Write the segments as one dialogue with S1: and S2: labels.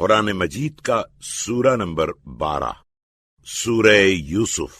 S1: قرآن مجید کا سورہ نمبر 12 سورہ یوسف۔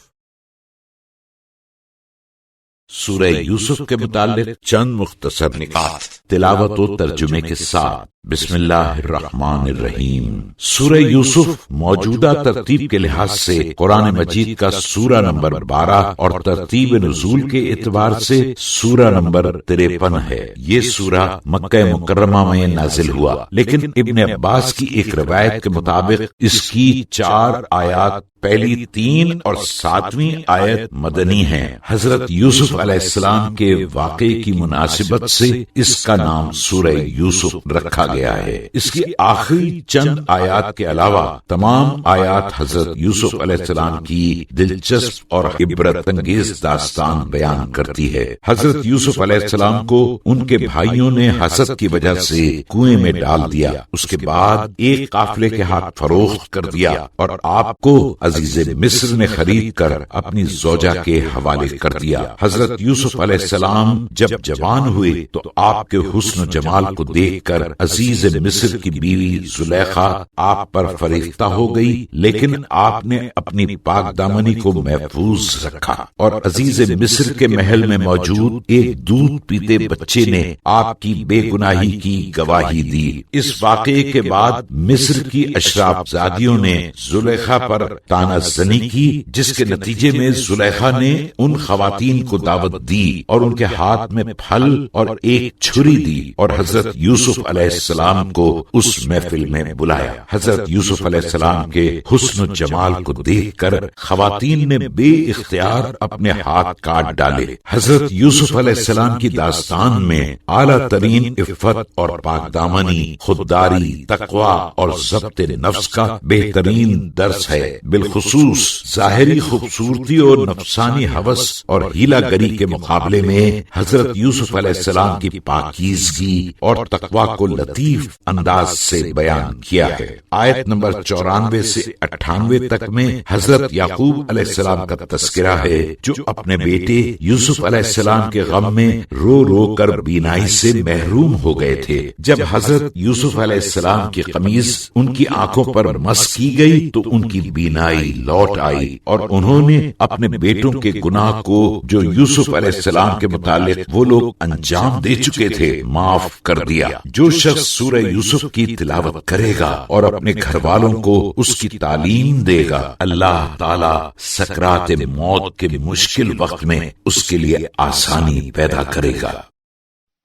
S1: سورہ یوسف کے متعلق چند مختصر نکات تلاوت و ترجمے کے ساتھ۔ بسم اللہ الرحمن الرحیم۔ سورہ یوسف موجودہ ترتیب کے لحاظ سے قرآن مجید کا سورہ نمبر 12 اور ترتیب نزول کے اعتبار سے سورہ نمبر 53 ہے۔ یہ سورہ مکہ مکرمہ میں نازل ہوا، لیکن ابن عباس کی ایک روایت کے مطابق اس کی 4 آیات پہلی 3 اور 7ویں آیت مدنی ہیں۔ حضرت یوسف علیہ السلام کے واقعے کی مناسبت سے اس کا نام سورہ یوسف رکھا گیا ہے۔ اس کی آخری چند آیات کے علاوہ تمام آیات حضرت یوسف علیہ السلام کی دلچسپ اور عبرت انگیز داستان بیان کرتی ہے۔ حضرت یوسف علیہ السلام کو ان کے بھائیوں نے حسد کی وجہ سے کنویں میں ڈال دیا، اس کے بعد ایک قافلے کے ہاتھ فروخت کر دیا اور آپ کو عزیز مصر نے خرید کر اپنی زوجہ کے حوالے کر دیا۔ حضرت یوسف علیہ السلام جب جوان ہوئے تو آپ کے حسن و جمال کو دیکھ کر عزیز مصر کی بیوی زلیخا آپ پر فریفتہ ہو گئی، لیکن آپ نے اپنی پاک دامنی کو محفوظ رکھا اور عزیز مصر کے محل میں موجود ایک دودھ پیتے بچے نے آپ کی بے گناہی کی گواہی دی۔ اس واقعے کے بعد مصر کی اشراف زادیوں نے زلیخا پر تانا زنی کی، جس کے نتیجے میں زلیخا نے ان خواتین کو دعوت دی اور ان کے ہاتھ میں پھل اور ایک چھری دی اور حضرت یوسف علیہ السلام کو اس محفل میں بلایا۔ حضرت یوسف علیہ السلام کے حسن و جمال کو دیکھ کر خواتین نے بے اختیار اپنے ہاتھ کاٹ ڈالے۔ حضرت یوسف علیہ السلام کی داستان میں اعلیٰ ترین عفت اور پاک دامنی، خودداری، تقوی اور ضبط نفس کا بہترین درس ہے۔ بالخصوص ظاہری خوبصورتی اور نفسانی ہوس اور ہیلا گری کے مقابلے میں حضرت یوسف علیہ السلام کی پاکیزگی اور تقوی کو لطیف انداز سے بیان کیا ہے۔ آیت نمبر 94 سے 98 تک میں حضرت یعقوب علیہ السلام کا تذکرہ ہے، جو اپنے بیٹے یوسف علیہ السلام کے غم میں رو رو کر بینائی سے محروم ہو گئے تھے۔ جب حضرت یوسف علیہ السلام کی قمیض ان کی آنکھوں پر مس کی گئی تو ان کی بینائی لوٹ آئی اور انہوں نے اپنے بیٹوں کے گناہ کو جو یوسف علیہ السلام کے متعلق وہ لوگ انجام دے چکے تھے معاف کر دیا۔ جو شخص سورہ یوسف کی تلاوت کرے گا اور اپنے گھر والوں کو اس کی تعلیم دے گا، اللہ تعالی سکرات موت کے مشکل وقت میں اس کے لیے آسانی پیدا کرے گا۔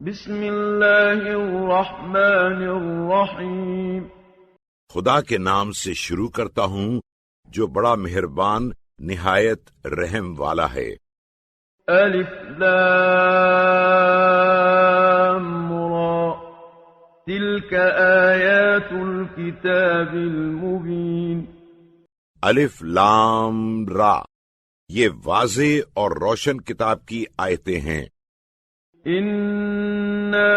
S2: بسم اللہ الرحمن الرحیم۔
S1: خدا کے نام سے شروع کرتا ہوں جو بڑا مہربان نہایت رحم والا ہے۔
S2: الف لام را تلک آیات الکتاب المبین۔
S1: الف لام را، یہ واضح اور روشن کتاب کی آیتیں ہیں۔
S2: انا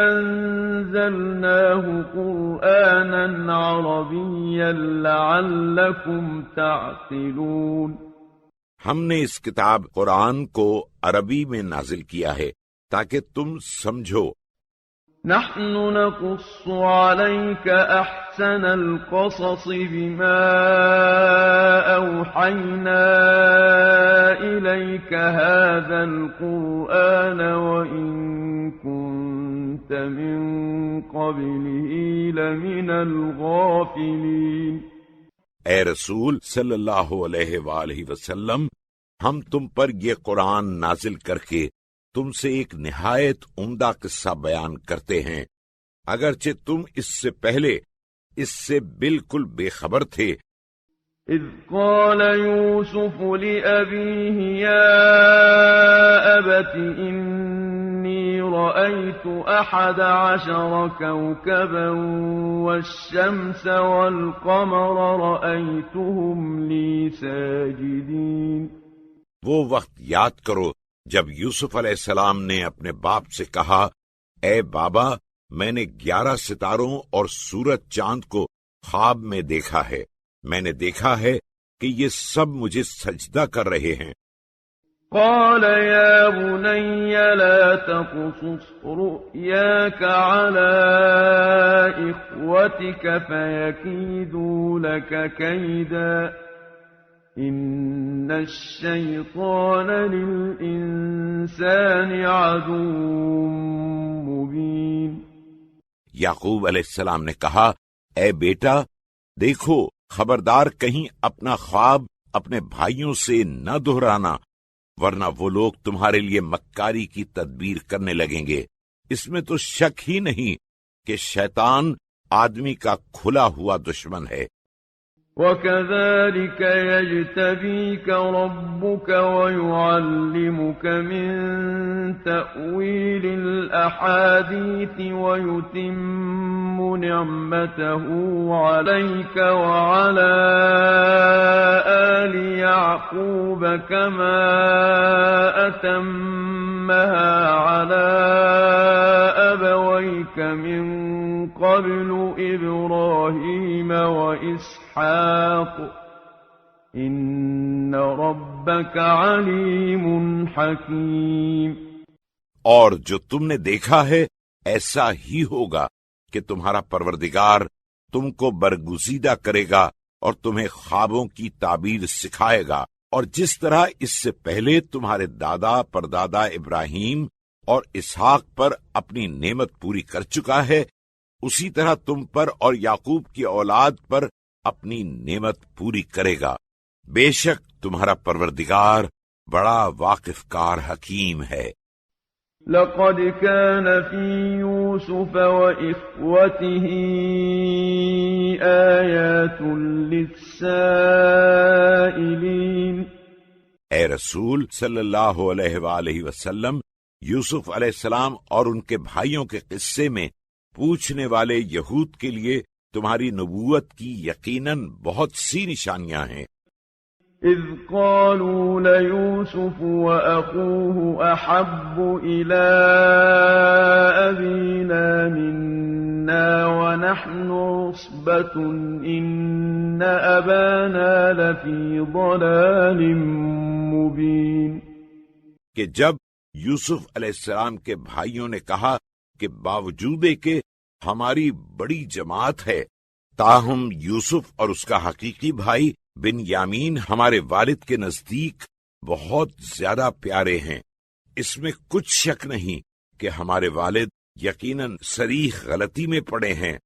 S2: انزلناه قرآنا عربیا لعلکم تعقلون۔
S1: ہم نے اس کتاب قرآن کو عربی میں نازل کیا ہے تاکہ تم سمجھو۔
S2: نحن نقص عليك أحسن القصص بما أوحينا إليك هذا القرآن وإن كنت من قبله لمن الغافلين۔
S1: اے رسول صلی اللہ علیہ وآلہ وسلم، ہم تم پر یہ قرآن نازل کر کے تم سے ایک نہایت عمدہ قصہ بیان کرتے ہیں، اگرچہ تم اس سے پہلے اس سے بالکل بے خبر تھے۔
S2: اذ قال يوسف لأبيه يا أبت إني رأيت 11 كوكبا والشمس والقمر رأيتهم لي ساجدين۔
S1: وہ وقت یاد کرو جب یوسف علیہ السلام نے اپنے باپ سے کہا، اے بابا، میں نے 11 ستاروں اور سورج چاند کو خواب میں دیکھا ہے، میں نے دیکھا ہے کہ یہ سب مجھے سجدہ کر رہے ہیں۔
S2: قال يا بني لا تقصص رؤياك على إخوتك فيكيدوا لك كيدا إن الشيطان للإنسان عدو مبين۔
S1: یعقوب علیہ السلام نے کہا، اے بیٹا دیکھو خبردار کہیں اپنا خواب اپنے بھائیوں سے نہ دہرانا، ورنہ وہ لوگ تمہارے لیے مکاری کی تدبیر کرنے لگیں گے۔ اس میں تو شک ہی نہیں کہ شیطان آدمی کا کھلا ہوا دشمن ہے۔
S2: وَكَذَلِكَ يَجْتَبِيكَ رَبُّكَ وَيُعَلِّمُكَ مِن تَأْوِيلِ الْأَحَادِيثِ وَيُتِمُّ نِعْمَتَهُ عَلَيْكَ وَعَلَى آلِ يَعْقُوبَ كَمَا أَتَمَّهَا عَلَى أَبَوَيْكَ مِن قَبْلُ إِبْرَاهِيمَ وَإِسْحَاقَ إِنَّ رَبَّكَ عَلِيمٌ حَكِيمٌ۔
S1: اور جو تم نے دیکھا ہے ایسا ہی ہوگا کہ تمہارا پروردگار تم کو برگزیدہ کرے گا اور تمہیں خوابوں کی تعبیر سکھائے گا، اور جس طرح اس سے پہلے تمہارے دادا پردادا ابراہیم اور اسحاق پر اپنی نعمت پوری کر چکا ہے، اسی طرح تم پر اور یعقوب کی اولاد پر اپنی نعمت پوری کرے گا۔ بے شک تمہارا پروردگار بڑا واقف کار حکیم ہے۔
S2: لقد كان في يوسف وإخوته آيات للسائلين۔
S1: اے رسول صلی اللہ علیہ وآلہ وسلم، یوسف علیہ السلام اور ان کے بھائیوں کے قصے میں پوچھنے والے یہود کے لیے تمہاری نبوت کی یقیناً بہت سی نشانیاں ہیں۔
S2: اذ قالوا ليوسف وأخوه أحب إلى أبينا منا ونحن عصبة إن أبانا لفي ضلال مبين۔
S1: کہ جب یوسف علیہ السلام کے بھائیوں نے کہا کہ باوجود کہ ہماری بڑی جماعت ہے، تاہم یوسف اور اس کا حقیقی بھائی بن یامین ہمارے والد کے نزدیک بہت زیادہ پیارے ہیں، اس میں کچھ شک نہیں کہ ہمارے والد یقیناً صریح غلطی میں پڑے ہیں۔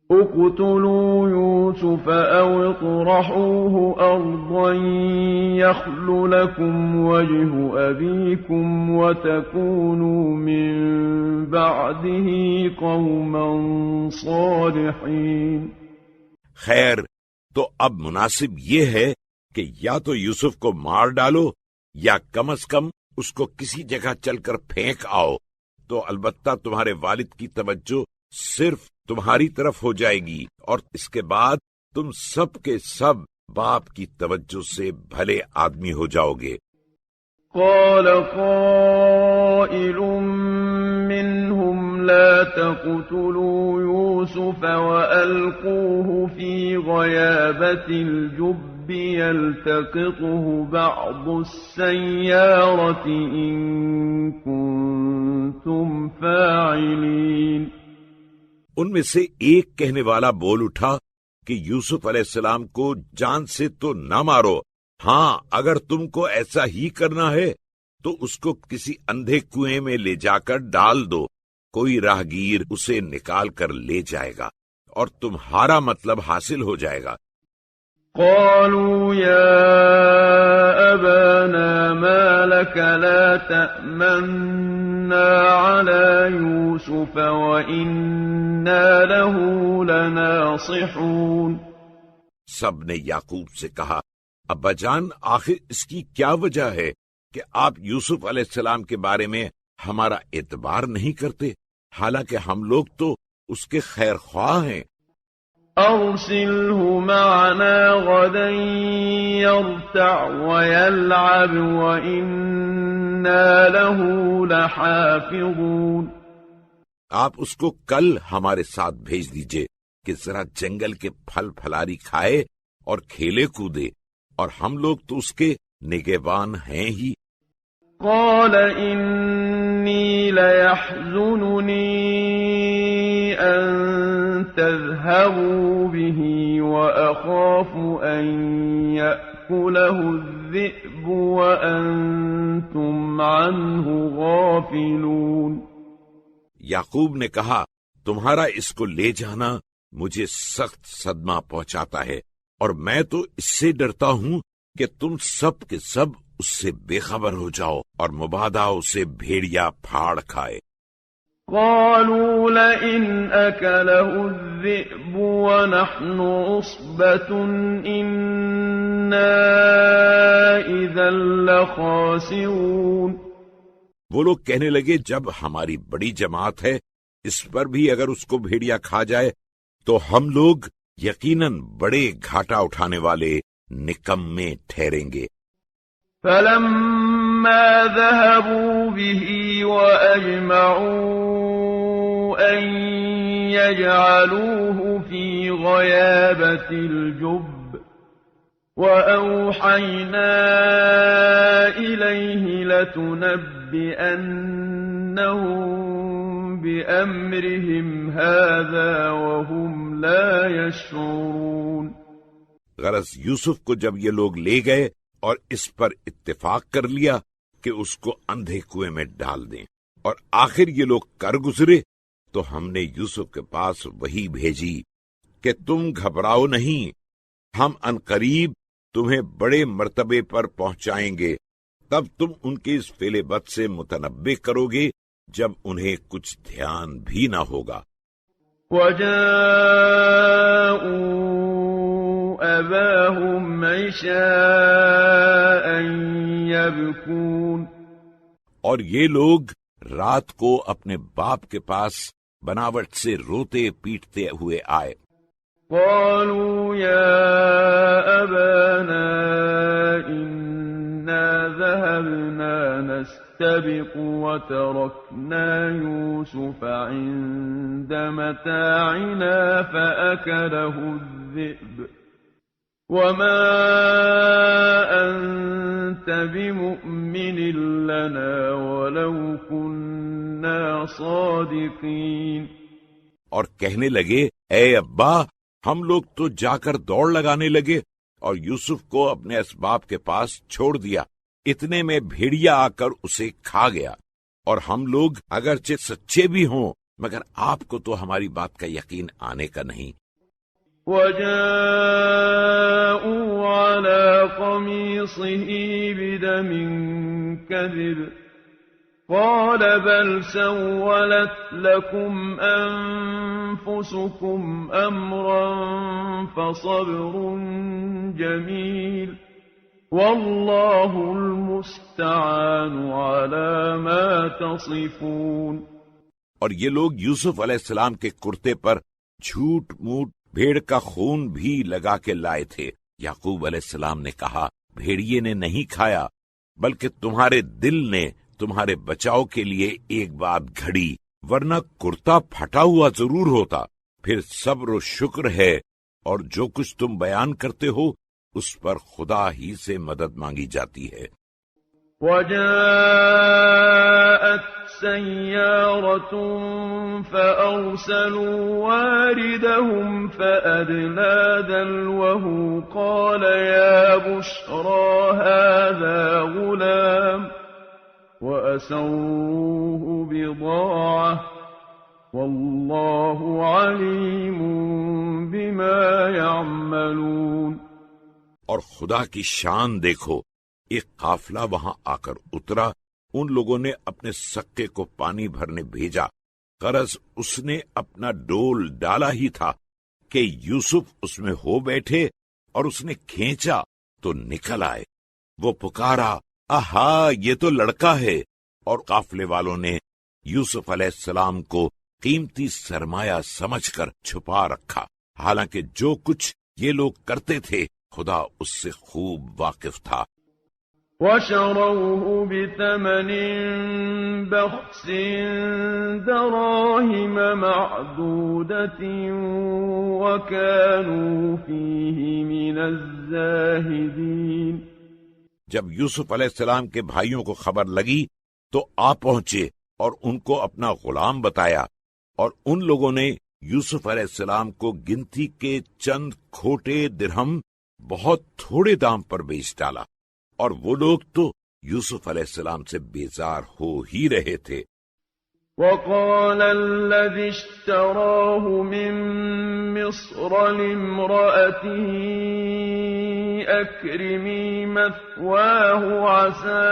S2: اقتلوا يوسف او اطرحوه ارضا يخل لكم وجه ابيكم وتكونوا من بعده قوما صالحين۔
S1: خیر تو اب مناسب یہ ہے کہ یا تو یوسف کو مار ڈالو یا کم از کم اس کو کسی جگہ چل کر پھینک آؤ، تو البتہ تمہارے والد کی توجہ صرف تمہاری طرف ہو جائے گی، اور اس کے بعد تم سب کے سب باپ کی توجہ سے بھلے آدمی ہو جاؤ گے۔
S2: قال قائل منهم لا تقتلوا يوسف وألقوه في غيابة الجب يلتقطه بعض السيارة إن كنتم فاعلين۔
S1: ان میں سے ایک کہنے والا بول اٹھا کہ یوسف علیہ السلام کو جان سے تو نہ مارو، ہاں اگر تم کو ایسا ہی کرنا ہے تو اس کو کسی اندھے کنویں میں لے جا کر ڈال دو، کوئی راہگیر اسے نکال کر لے جائے گا اور تمہارا مطلب حاصل ہو جائے گا۔
S2: قالوا يا أبانا ما لك لا تأمنا على يوسف وإنا له لناصحون۔
S1: سب نے یعقوب سے کہا، ابا جان آخر اس کی کیا وجہ ہے کہ آپ یوسف علیہ السلام کے بارے میں ہمارا اعتبار نہیں کرتے، حالانکہ ہم لوگ تو اس کے خیر خواہ ہیں۔
S2: أرسله معنا غدا يرتع ويلعب وإنا له لحافظون۔
S1: آپ اس کو کل ہمارے ساتھ بھیج دیجئے کہ ذرا جنگل کے پھل پھلاری کھائے اور کھیلے کودے، اور ہم لوگ تو اس کے نگہبان ہیں ہی۔
S2: قال إني ليحزنني أن تذهبوا به وأخاف أن يأكله الذئب وأنتم عنه غافلون.
S1: یعقوب نے کہا تمہارا اس کو لے جانا مجھے سخت صدمہ پہنچاتا ہے، اور میں تو اس سے ڈرتا ہوں کہ تم سب کے سب اس سے بے خبر ہو جاؤ اور مبادا اسے بھیڑیا پھاڑ کھائے.
S2: قالوا لئن أكله الذئب ونحن عصبة إنا إذا لخاسرون.
S1: وہ لوگ کہنے لگے جب ہماری بڑی جماعت ہے اس پر بھی اگر اس کو بھیڑیا کھا جائے تو ہم لوگ یقیناً بڑے گھاٹا اٹھانے والے نکمے ٹھہریں گے.
S2: فلما ذهبوا به وأجمعوا أن يجعلوه في غيابة الجب وأوحينا إليه لتنبئنهم بأمرهم هذا وهم لا يشعرون.
S1: غرض یوسف کو جب یہ لوگ لے گئے اور اس پر اتفاق کر لیا کہ اس کو اندھے کنویں میں ڈال دیں، اور آخر یہ لوگ کر گزرے تو ہم نے یوسف کے پاس وہی بھیجی کہ تم گھبراؤ نہیں، ہم عنقریب تمہیں بڑے مرتبے پر پہنچائیں گے، تب تم ان کے اس فعل بد سے متنبع کرو گے جب انہیں کچھ دھیان بھی نہ ہوگا.
S2: أباهم عشاء يبكون.
S1: اور یہ لوگ رات کو اپنے باپ کے پاس بناوٹ سے روتے پیٹتے ہوئے آئے.
S2: قالوا يا أبانا إنا ذهبنا نستبق وتركنا يوسف عند متاعنا فأكله الذئب وما أنت بمؤمن لنا ولو كنا صادقين.
S1: اور کہنے لگے اے ابا ہم لوگ تو جا کر دوڑ لگانے لگے اور یوسف کو اپنے اسباب کے پاس چھوڑ دیا، اتنے میں بھیڑیا آ کر اسے کھا گیا، اور ہم لوگ اگرچہ سچے بھی ہوں مگر آپ کو تو ہماری بات کا یقین آنے کا نہیں.
S2: وَجَاءُوا عَلَى قَمِيصِهِ بِدَمٍ كَذِبٍ قَالَ بَلْ سَوَّلَتْ لَكُمْ أَنفُسُكُمْ أَمْرًا فَصَبْرٌ جَمِيلٌ وَاللَّهُ الْمُسْتَعَانُ عَلَى مَا تَصِفُونَ.
S1: اور یہ لوگ یوسف علیہ السلام کے کرتے پر جھوٹ موٹ بھیڑ کا خون بھی لگا کے لائے تھے. یعقوب علیہ السلام نے کہا بھیڑیے نے نہیں کھایا بلکہ تمہارے دل نے تمہارے بچاؤ کے لیے ایک بات گھڑی، ورنہ کرتا پھٹا ہوا ضرور ہوتا. پھر صبر و شکر ہے، اور جو کچھ تم بیان کرتے ہو اس پر خدا ہی سے مدد مانگی جاتی ہے.
S2: وَجَاءَتْ سَيَّارَةٌ فَأَرْسَلُوا وَارِدَهُمْ فَأَدْلَىٰ دَلْوَهُ قَالَ يَا بُشْرَىٰ هَٰذَا غُلَامٌ وَأَسَرُّوهُ بِضَاعَةً وَاللَّهُ عَلِيمٌ بِمَا يَعْمَلُونَ.
S1: اور خدا کی شان دیکھو، ایک قافلہ وہاں آ کر اترا، ان لوگوں نے اپنے سکے کو پانی بھرنے بھیجا، غرض اس نے اپنا ڈول ڈالا ہی تھا کہ یوسف اس میں ہو بیٹھے، اور اس نے کھینچا تو نکل آئے. وہ پکارا آہا یہ تو لڑکا ہے، اور قافلے والوں نے یوسف علیہ السلام کو قیمتی سرمایہ سمجھ کر چھپا رکھا، حالانکہ جو کچھ یہ لوگ کرتے تھے خدا اس سے خوب واقف تھا.
S2: وَشَرَوْهُ بِثَمَنٍ بَخْسٍ دَرَاهِمَ مَعْدُودَةٍ وَكَانُوا فِيهِ مِنَ الزَّاهِدِينَ.
S1: جب یوسف علیہ السلام کے بھائیوں کو خبر لگی تو آ پہنچے اور ان کو اپنا غلام بتایا، اور ان لوگوں نے یوسف علیہ السلام کو گنتی کے چند کھوٹے درہم بہت تھوڑے دام پر بیچ ڈالا، اور وہ لوگ تو یوسف علیہ السلام سے بیزار ہو ہی رہے تھے۔
S2: وقال الذي اشتراه من مصر لامرأته أكرمي مثواه عسى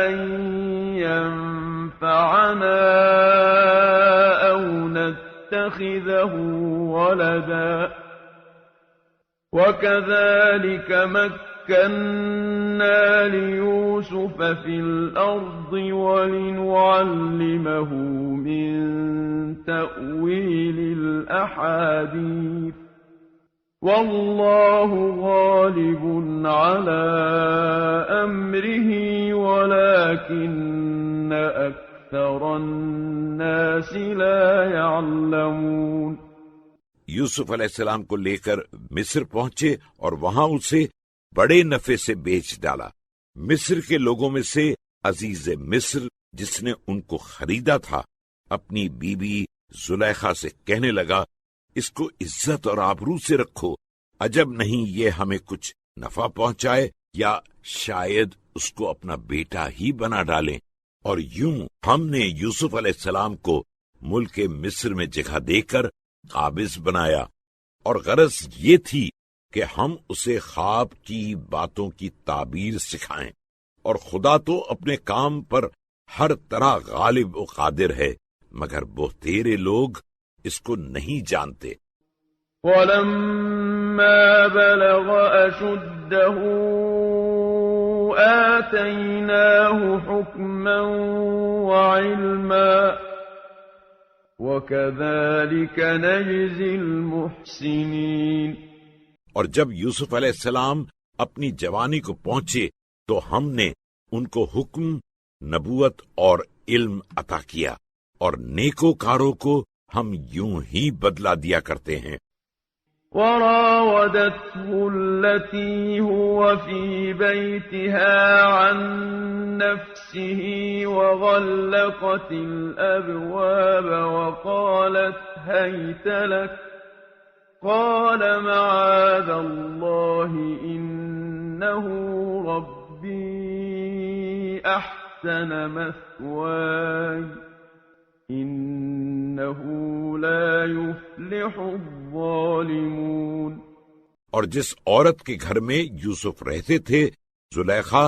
S2: أن ينفعنا أو نتخذه ولدا وكذلك مكنا ليوسف في الأرض ولنعلمه من تأويل الأحاديث والله غالب على أمره ولكن أكثر الناس لا يعلمون۔
S1: یوسف علیہ السلام کو لے کر مصر پہنچے اور وہاں اسے بڑے نفع سے بیچ ڈالا۔ مصر کے لوگوں میں سے عزیز مصر جس نے ان کو خریدا تھا اپنی بیوی زلیخا سے کہنے لگا، اس کو عزت اور آبرو سے رکھو، عجب نہیں یہ ہمیں کچھ نفع پہنچائے یا شاید اس کو اپنا بیٹا ہی بنا ڈالیں۔ اور یوں ہم نے یوسف علیہ السلام کو ملک مصر میں جگہ دے کر قابض بنایا، اور غرض یہ تھی کہ ہم اسے خواب کی باتوں کی تعبیر سکھائیں، اور خدا تو اپنے کام پر ہر طرح غالب و قادر ہے، مگر بہتیرے لوگ اس کو نہیں جانتے۔
S2: وَلَمَّا بَلَغَ أَشُدَّهُ آتَيْنَاهُ حُكْمًا وَعِلْمًا وَكَذَلِكَ نَجْزِي الْمُحْسِنِينَ۔
S1: اور جب یوسف علیہ السلام اپنی جوانی کو پہنچے تو ہم نے ان کو حکم، نبوت اور علم عطا کیا، اور نیکوکاروں کو ہم یوں ہی بدلہ دیا کرتے ہیں۔
S2: وراودته التي هو في بيتها عن نفسه وغلقت الأبواب وقالت هيت لك قال معاذ الله إنه ربي أحسن مثواي إنه لا يفلح الظالمون۔
S1: اور جس عورت کے گھر میں یوسف رہتے تھے، زلیخا،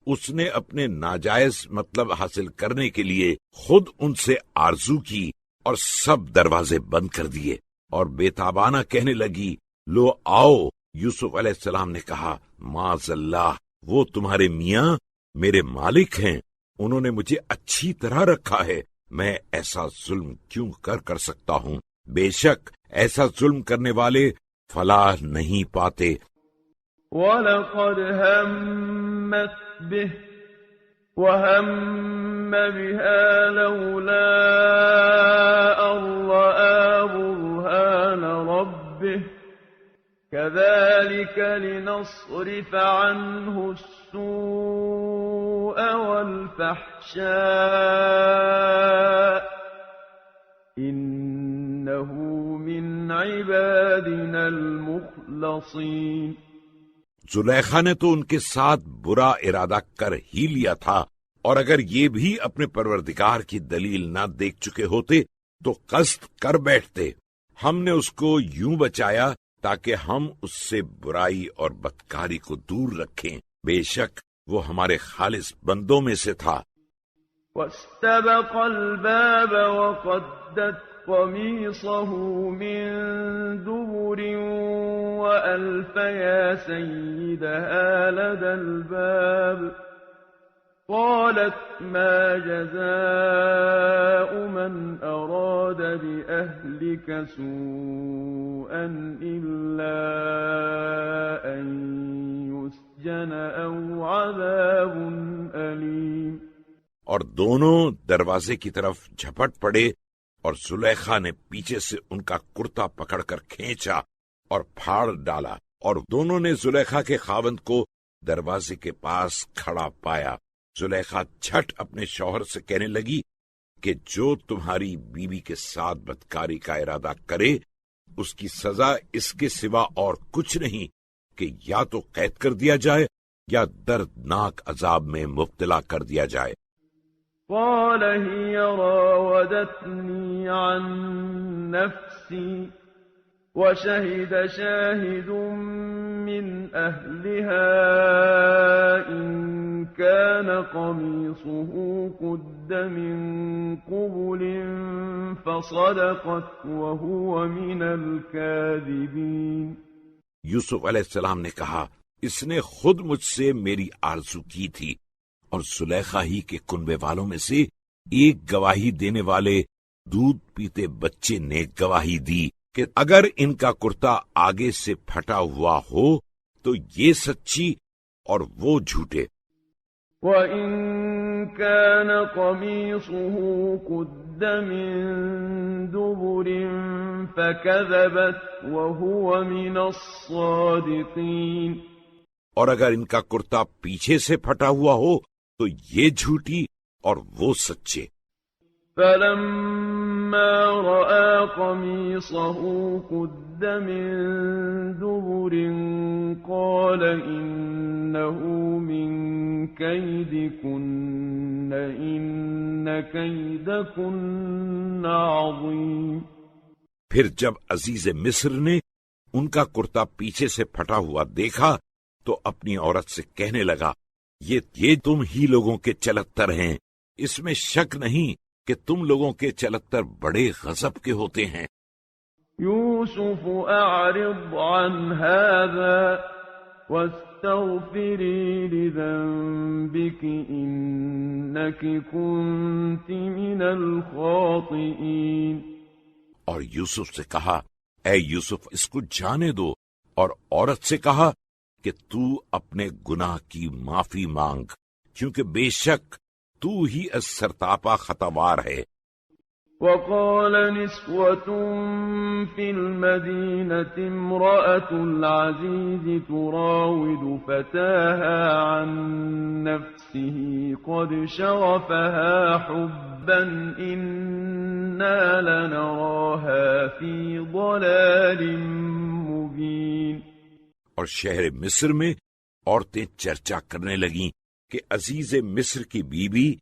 S1: اس نے اپنے ناجائز مطلب حاصل کرنے کے لیے خود ان سے آرزو کی اور سب دروازے بند کر دیے، اور بےتابانہ کہنے لگی، لو آؤ۔ یوسف علیہ السلام نے کہا، معاذ اللہ، وہ تمہارے میاں میرے مالک ہیں، انہوں نے مجھے اچھی طرح رکھا ہے، میں ایسا ظلم کیوں کر سکتا ہوں؟ بے شک ایسا ظلم کرنے والے فلاح نہیں پاتے۔
S2: وَلَقَدْ هَمَّتْ بِهِ وَهَمَّ بِهَا لَوْلَا أَن رَّأَىٰ بُرْهَانَ رَبِّهِ كَذَٰلِكَ لِنَصْرِفَ عَنْهُ السُّوءَ وَالْفَحْشَاءَ إِنَّهُ مِنْ عِبَادِنَا الْمُخْلَصِينَ۔
S1: زلیخا نے تو ان کے ساتھ برا ارادہ کر ہی لیا تھا، اور اگر یہ بھی اپنے پروردگار کی دلیل نہ دیکھ چکے ہوتے تو قصد کر بیٹھتے۔ ہم نے اس کو یوں بچایا تاکہ ہم اس سے برائی اور بدکاری کو دور رکھیں، بے شک وہ ہمارے خالص بندوں میں سے تھا۔
S2: واستبق الباب وقدت قميصه من دبر وألف يا سيدها لدى الباب قالت ما جزاء من أراد بأهلك سوءا إلا أن يسجن أو عذاب أليم۔
S1: اور دونوں دروازے کی طرف جھپٹ پڑے، اور زلیخا نے پیچھے سے ان کا کرتا پکڑ کر کھینچا اور پھاڑ ڈالا، اور دونوں نے زلیخا کے خاوند کو دروازے کے پاس کھڑا پایا۔ زلیخا جھٹ اپنے شوہر سے کہنے لگی کہ جو تمہاری بیوی کے ساتھ بدکاری کا ارادہ کرے اس کی سزا اس کے سوا اور کچھ نہیں کہ یا تو قید کر دیا جائے یا دردناک عذاب میں مبتلا کر دیا جائے۔
S2: قال هي راودتني عن نفسي وشهد شاهد من أهلها إن كان قميصه قد من قبل فصدقت وهو من الكاذبين۔
S1: یوسف علیہ السلام نے کہا اس نے خود مجھ سے میری آرزو کی تھی، اور زلیخا ہی کے کنبے والوں میں سے ایک گواہی دینے والے دودھ پیتے بچے نے گواہی دی کہ اگر ان کا کرتا آگے سے پھٹا ہوا ہو تو یہ سچی اور وہ جھوٹے۔
S2: وَإِن كَانَ قَمِيصُهُ قُدَّ مِن دُبُرٍ فَكَذَبَتْ وَهُوَ مِنَ الصَّادِقِينَ،
S1: اور اگر ان کا کرتا پیچھے سے پھٹا ہوا ہو تو یہ جھوٹی اور وہ سچے۔
S2: فَلَمَّا رَأَىٰ قَمِيصَهُ قُدَّ مِن دُبُرٍ قَالَ إِنَّهُ مِن كَيْدِكُنَّ إِنَّ كَيْدَكُنَّ عَظِيمٌ۔
S1: پھر جب عزیز مصر نے ان کا کرتا پیچھے سے پھٹا ہوا دیکھا تو اپنی عورت سے کہنے لگا یہ تم ہی لوگوں کے چلتر ہیں، اس میں شک نہیں کہ تم لوگوں کے چلتر بڑے غضب کے ہوتے ہیں۔
S2: یوسف اعرض عن هذا واستغفری لذنبک انک کنت من الخاطئین۔
S1: اور یوسف سے کہا اے یوسف اس کو جانے دو، اور عورت سے کہا کہ تو اپنے گناہ کی معافی مانگ، کیونکہ بے شک تو ہی از سرتاپا خطاوار ہے۔
S2: وقال نسوة في المدينة امرأة العزيز تراود فتاها عن نفسه قد شغفها حبا إنا لنراها في ضلال مبين۔
S1: اور شہر مصر میں عورتیں چرچا کرنے لگیں کہ عزیز مصر کی بیوی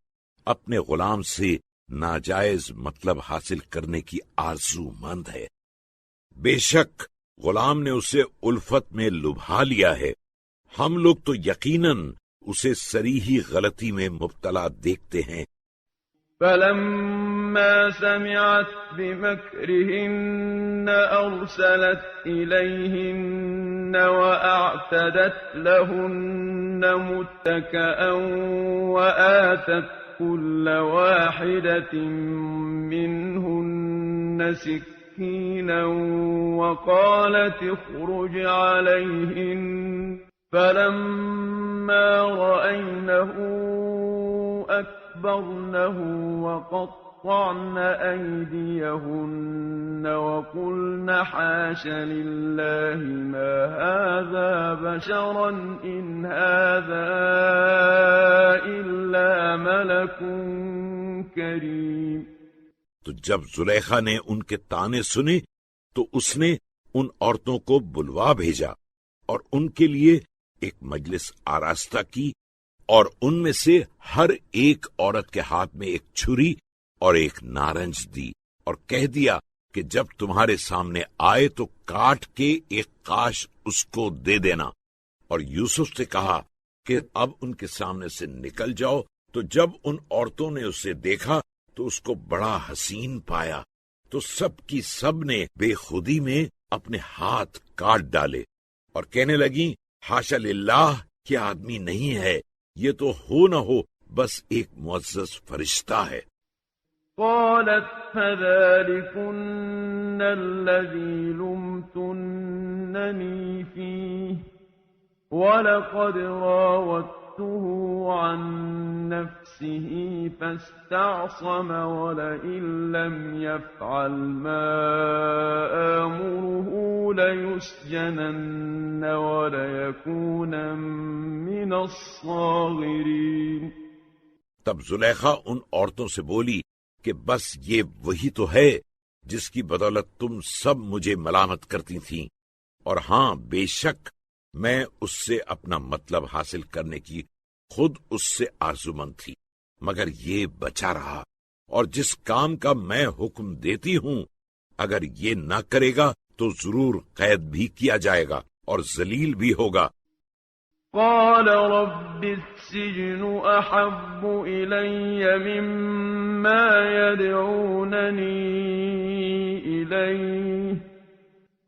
S1: اپنے غلام سے ناجائز مطلب حاصل کرنے کی آرزو مند ہے، بے شک غلام نے اسے الفت میں لبھا لیا ہے، ہم لوگ تو یقیناً اسے صریحی غلطی میں مبتلا دیکھتے ہیں۔
S2: فَلَمَّا سَمِعَتْ بِمَكْرِهِنَّ أَرْسَلَتْ إِلَيْهِنَّ وَأَعْتَدَتْ لَهُنَّ مُتَّكَأً وَآتَتْ كُلَّ وَاحِدَةٍ مِّنْهُنَّ سِكِّينًا وَقَالَتِ اخْرُجْ عَلَيْهِنَّ فَلَمَّا رَأَيْنَهُ أَكْبَرْنَهُ وَقَطَّعْنَ أَيْدِيَهُنَّ وَقُلْنَ حَاشَ لِلَّهِ مَا هَذَا بَشَرًا إِنْ هَذَا إِلَّا مَلَكٌ كَرِيمٌ۔
S1: تو جب زلیخا نے ان کے طعنے سنے تو اس نے ان عورتوں کو بلوا بھیجا اور ان کے لیے ایک مجلس آراستہ کی، اور ان میں سے ہر ایک عورت کے ہاتھ میں ایک چھری اور ایک نارنج دی، اور کہہ دیا کہ جب تمہارے سامنے آئے تو کاٹ کے ایک قاش اس کو دے دینا۔ اور یوسف سے کہا کہ اب ان کے سامنے سے نکل جاؤ۔ تو جب ان عورتوں نے اسے دیکھا تو اس کو بڑا حسین پایا، تو سب کی سب نے بے خودی میں اپنے ہاتھ کاٹ ڈالے اور کہنے لگیں حاشا للہ، یہ آدمی نہیں ہے، یہ تو ہو نہ ہو بس ایک معزز فرشتہ ہے۔
S2: قالت فذلكن الذي لمتنني فيه ولقد راودته فراودته عن نفسه فاستعصم ولئن لم يفعل ما آمره ليسجنن وليكونن من الصاغرين۔
S1: تب زلیخا ان عورتوں سے بولی کہ بس یہ وہی تو ہے جس کی بدولت تم سب مجھے ملامت کرتی تھیں، اور ہاں بے شک میں اس سے اپنا مطلب حاصل کرنے کی خود اس سے آرزومند تھی، مگر یہ بچا رہا، اور جس کام کا میں حکم دیتی ہوں اگر یہ نہ کرے گا تو ضرور قید بھی کیا جائے گا اور ذلیل بھی ہوگا۔
S2: قال رب السجن أحب إلي مما يدعونني إليه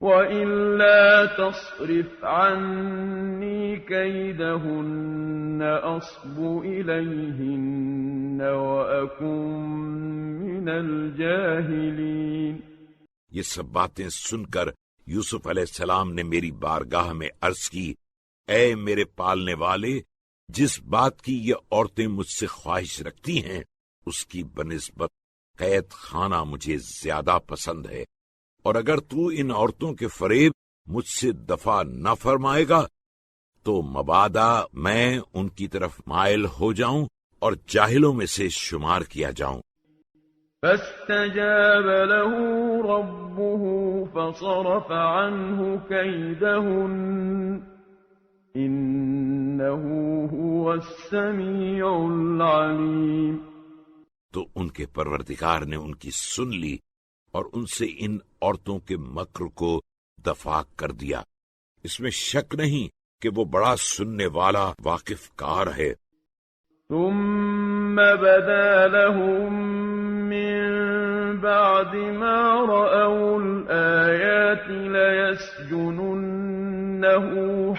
S2: وإلا تصرف عني كيدهن أصب إليهن وأكن من الجاهلين۔
S1: یہ سب باتیں سن کر یوسف علیہ السلام نے میری بارگاہ میں عرض کی، اے میرے پالنے والے، جس بات کی یہ عورتیں مجھ سے خواہش رکھتی ہیں اس کی بنسبت قید خانہ مجھے زیادہ پسند ہے، اور اگر تو ان عورتوں کے فریب مجھ سے دفع نہ فرمائے گا تو مبادا میں ان کی طرف مائل ہو جاؤں اور جاہلوں میں سے شمار کیا جاؤں۔
S2: فاستجاب له ربه فصرف عنه كيدهن إنه هو السميع العليم۔
S1: تو ان کے پروردگار نے ان کی سن لی اور ان سے ان عورتوں کے مکر کو دفع کر دیا، اس میں شک نہیں کہ وہ بڑا سننے والا واقف کار ہے۔
S2: ثم بدا لهم من بعد ما رأوا الآيات ليسجننه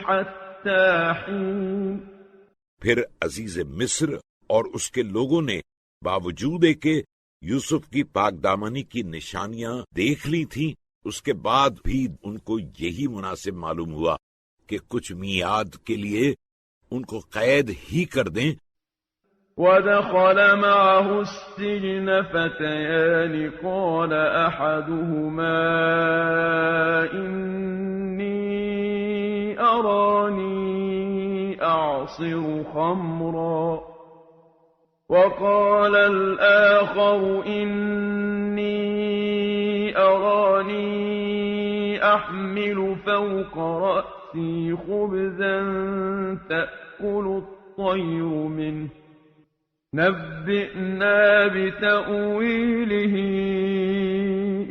S2: حتى حين۔
S1: پھر عزیز مصر اور اس کے لوگوں نے باوجود کہ یوسف کی پاک دامنی کی نشانیاں دیکھ لی تھیں، اس کے بعد بھی ان کو یہی مناسب معلوم ہوا کہ کچھ میعاد کے لیے ان کو قید ہی کر دیں۔
S2: ودخل معه السجن فتيان قال أحدهما إني أراني أعصر خمرا وقال الآخر إني أراني أحمل فوق رأسي خبزا تأكل الطير منه نبئنا بتأويله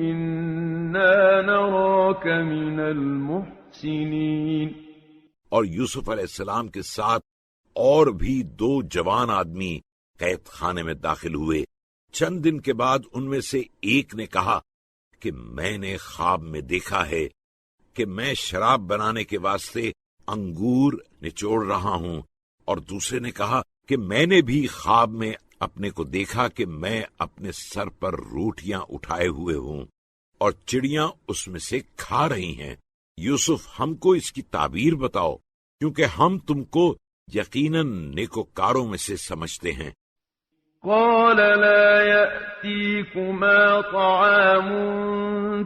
S2: إنا نراك من المحسنين۔
S1: اور یوسف علیہ السلام کے ساتھ اور بھی دو جوان آدمی قید خانے میں داخل ہوئے۔ چند دن کے بعد ان میں سے ایک نے کہا کہ میں نے خواب میں دیکھا ہے کہ میں شراب بنانے کے واسطے انگور نچوڑ رہا ہوں، اور دوسرے نے کہا کہ میں نے بھی خواب میں اپنے کو دیکھا کہ میں اپنے سر پر روٹیاں اٹھائے ہوئے ہوں اور چڑیاں اس میں سے کھا رہی ہیں۔ یوسف ہم کو اس کی تعبیر بتاؤ، کیونکہ ہم تم کو یقیناً نیکوکاروں میں سے سمجھتے ہیں۔
S2: قال لا يأتيكما طعام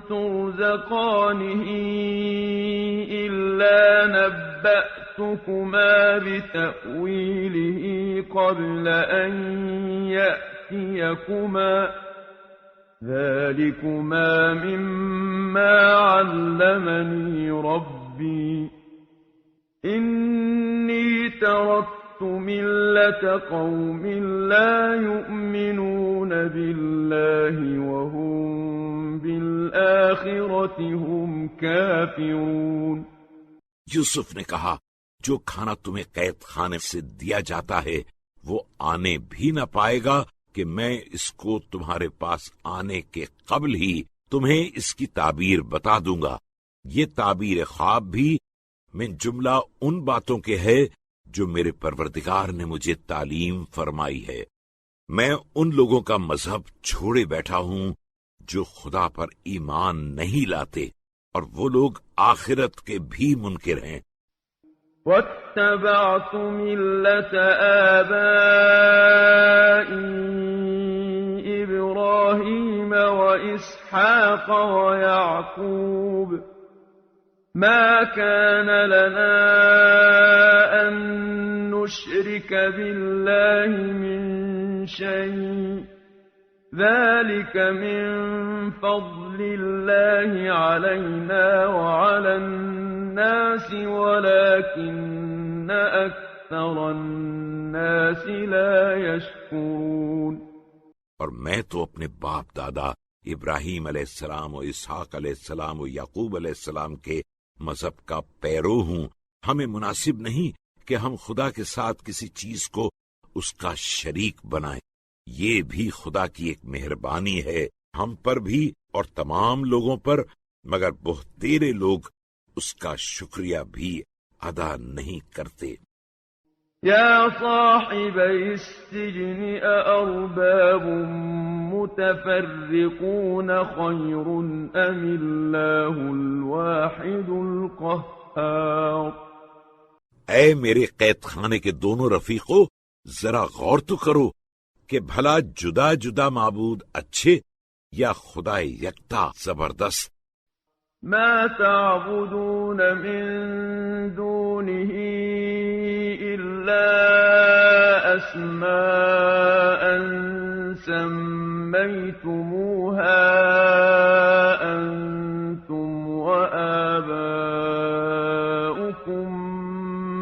S2: ترزقانه إلا نبأتكما بتأويله قبل أن يأتيكما ذلكما مما علمني ربي إني تركت ملة قوم لا يؤمنون بالله وهم بالآخرة هم كافرون۔
S1: یوسف نے کہا جو کھانا تمہیں قید خانے سے دیا جاتا ہے وہ آنے بھی نہ پائے گا کہ میں اس کو تمہارے پاس آنے کے قبل ہی تمہیں اس کی تعبیر بتا دوں گا۔ یہ تعبیر خواب بھی من جملہ ان باتوں کے ہے جو میرے پروردگار نے مجھے تعلیم فرمائی ہے۔ میں ان لوگوں کا مذہب چھوڑے بیٹھا ہوں جو خدا پر ایمان نہیں لاتے، اور وہ لوگ آخرت کے بھی منکر ہیں۔
S2: واتبعت ملة آبائي إبراهيم وإسحاق ويعقوب ما كان لنا أن نشرك بالله من شيء ذلك من فضل الله علينا وعلى الناس ولكن أكثر الناس لا يشكرون۔
S1: اور میں تو اپنے باپ دادا ابراہیم علیہ السلام و اسحاق علیہ السلام و یعقوب علیہ السلام کے مذہب کا پیرو ہوں۔ ہمیں مناسب نہیں کہ ہم خدا کے ساتھ کسی چیز کو اس کا شریک بنائیں۔ یہ بھی خدا کی ایک مہربانی ہے ہم پر بھی اور تمام لوگوں پر، مگر بہت تیرے لوگ اس کا شکریہ بھی ادا نہیں کرتے۔
S2: يا صاحبي السجن أأرباب متفرقون خير أم الله الواحد القهار۔
S1: اے میرے قید خانے کے دونوں رفیقوں، ذرا غور تو کرو کہ بھلا جدا جدا معبود اچھے یا خدا یکتا زبردست؟
S2: ما تعبدون من دونه إلا أسماء سميتموها أنتم وآباؤكم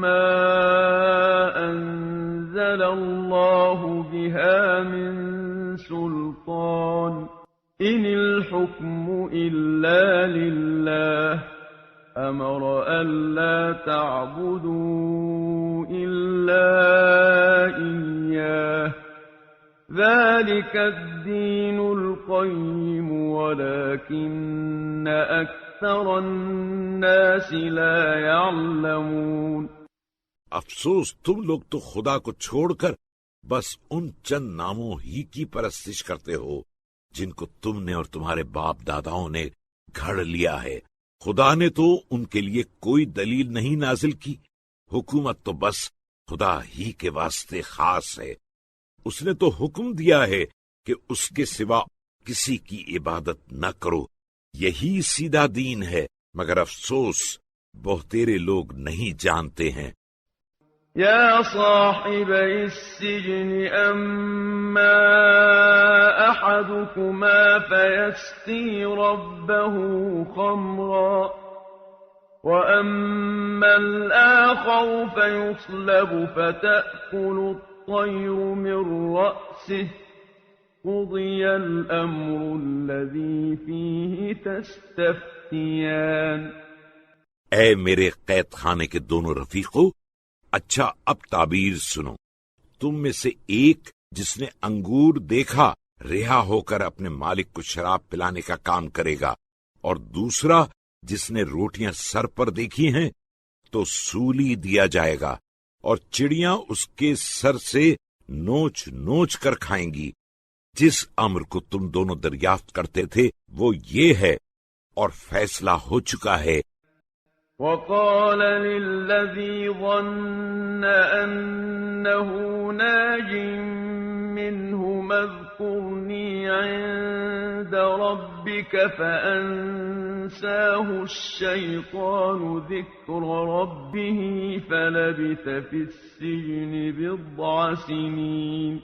S2: ما أنزل الله بها من سلطان إن الحكم إلا لله أمر ألا تعبدوا إلا إياه ذلك الدين القيم ولكن أكثر الناس لا يعلمون۔
S1: افسوس تم لوگ تو خدا کو چھوڑ کر بس ان چند ناموں ہی کی پرستش کرتے ہو جن کو تم نے اور تمہارے باپ داداؤں نے گھڑ لیا ہے۔ خدا نے تو ان کے لیے کوئی دلیل نہیں نازل کی۔ حکومت تو بس خدا ہی کے واسطے خاص ہے۔ اس نے تو حکم دیا ہے کہ اس کے سوا کسی کی عبادت نہ کرو، یہی سیدھا دین ہے، مگر افسوس بہتیرے لوگ نہیں جانتے ہیں۔
S2: يا صاحبي السجن أما أحدكما فيسقي ربه خمرا وأما الآخر فيصلب فتأكل الطير من رأسه قضي الأمر الذي فيه تستفتيان۔
S1: اے میرے قید خانے کے دونوں رفیقوں، اچھا اب تعبیر سنو۔ تم میں سے ایک جس نے انگور دیکھا رہا ہو کر اپنے مالک کو شراب پلانے کا کام کرے گا، اور دوسرا جس نے روٹیاں سر پر دیکھی ہیں تو سولی دیا جائے گا، اور چڑیاں اس کے سر سے نوچ نوچ کر کھائیں گی۔ جس امر کو تم دونوں دریافت کرتے تھے وہ یہ ہے، اور فیصلہ ہو چکا ہے۔
S2: وقال للذي ظن أنه ناج منهما اذكرني عند ربك فأنساه الشيطان ذكر ربه فلبث في السجن بضع سنين۔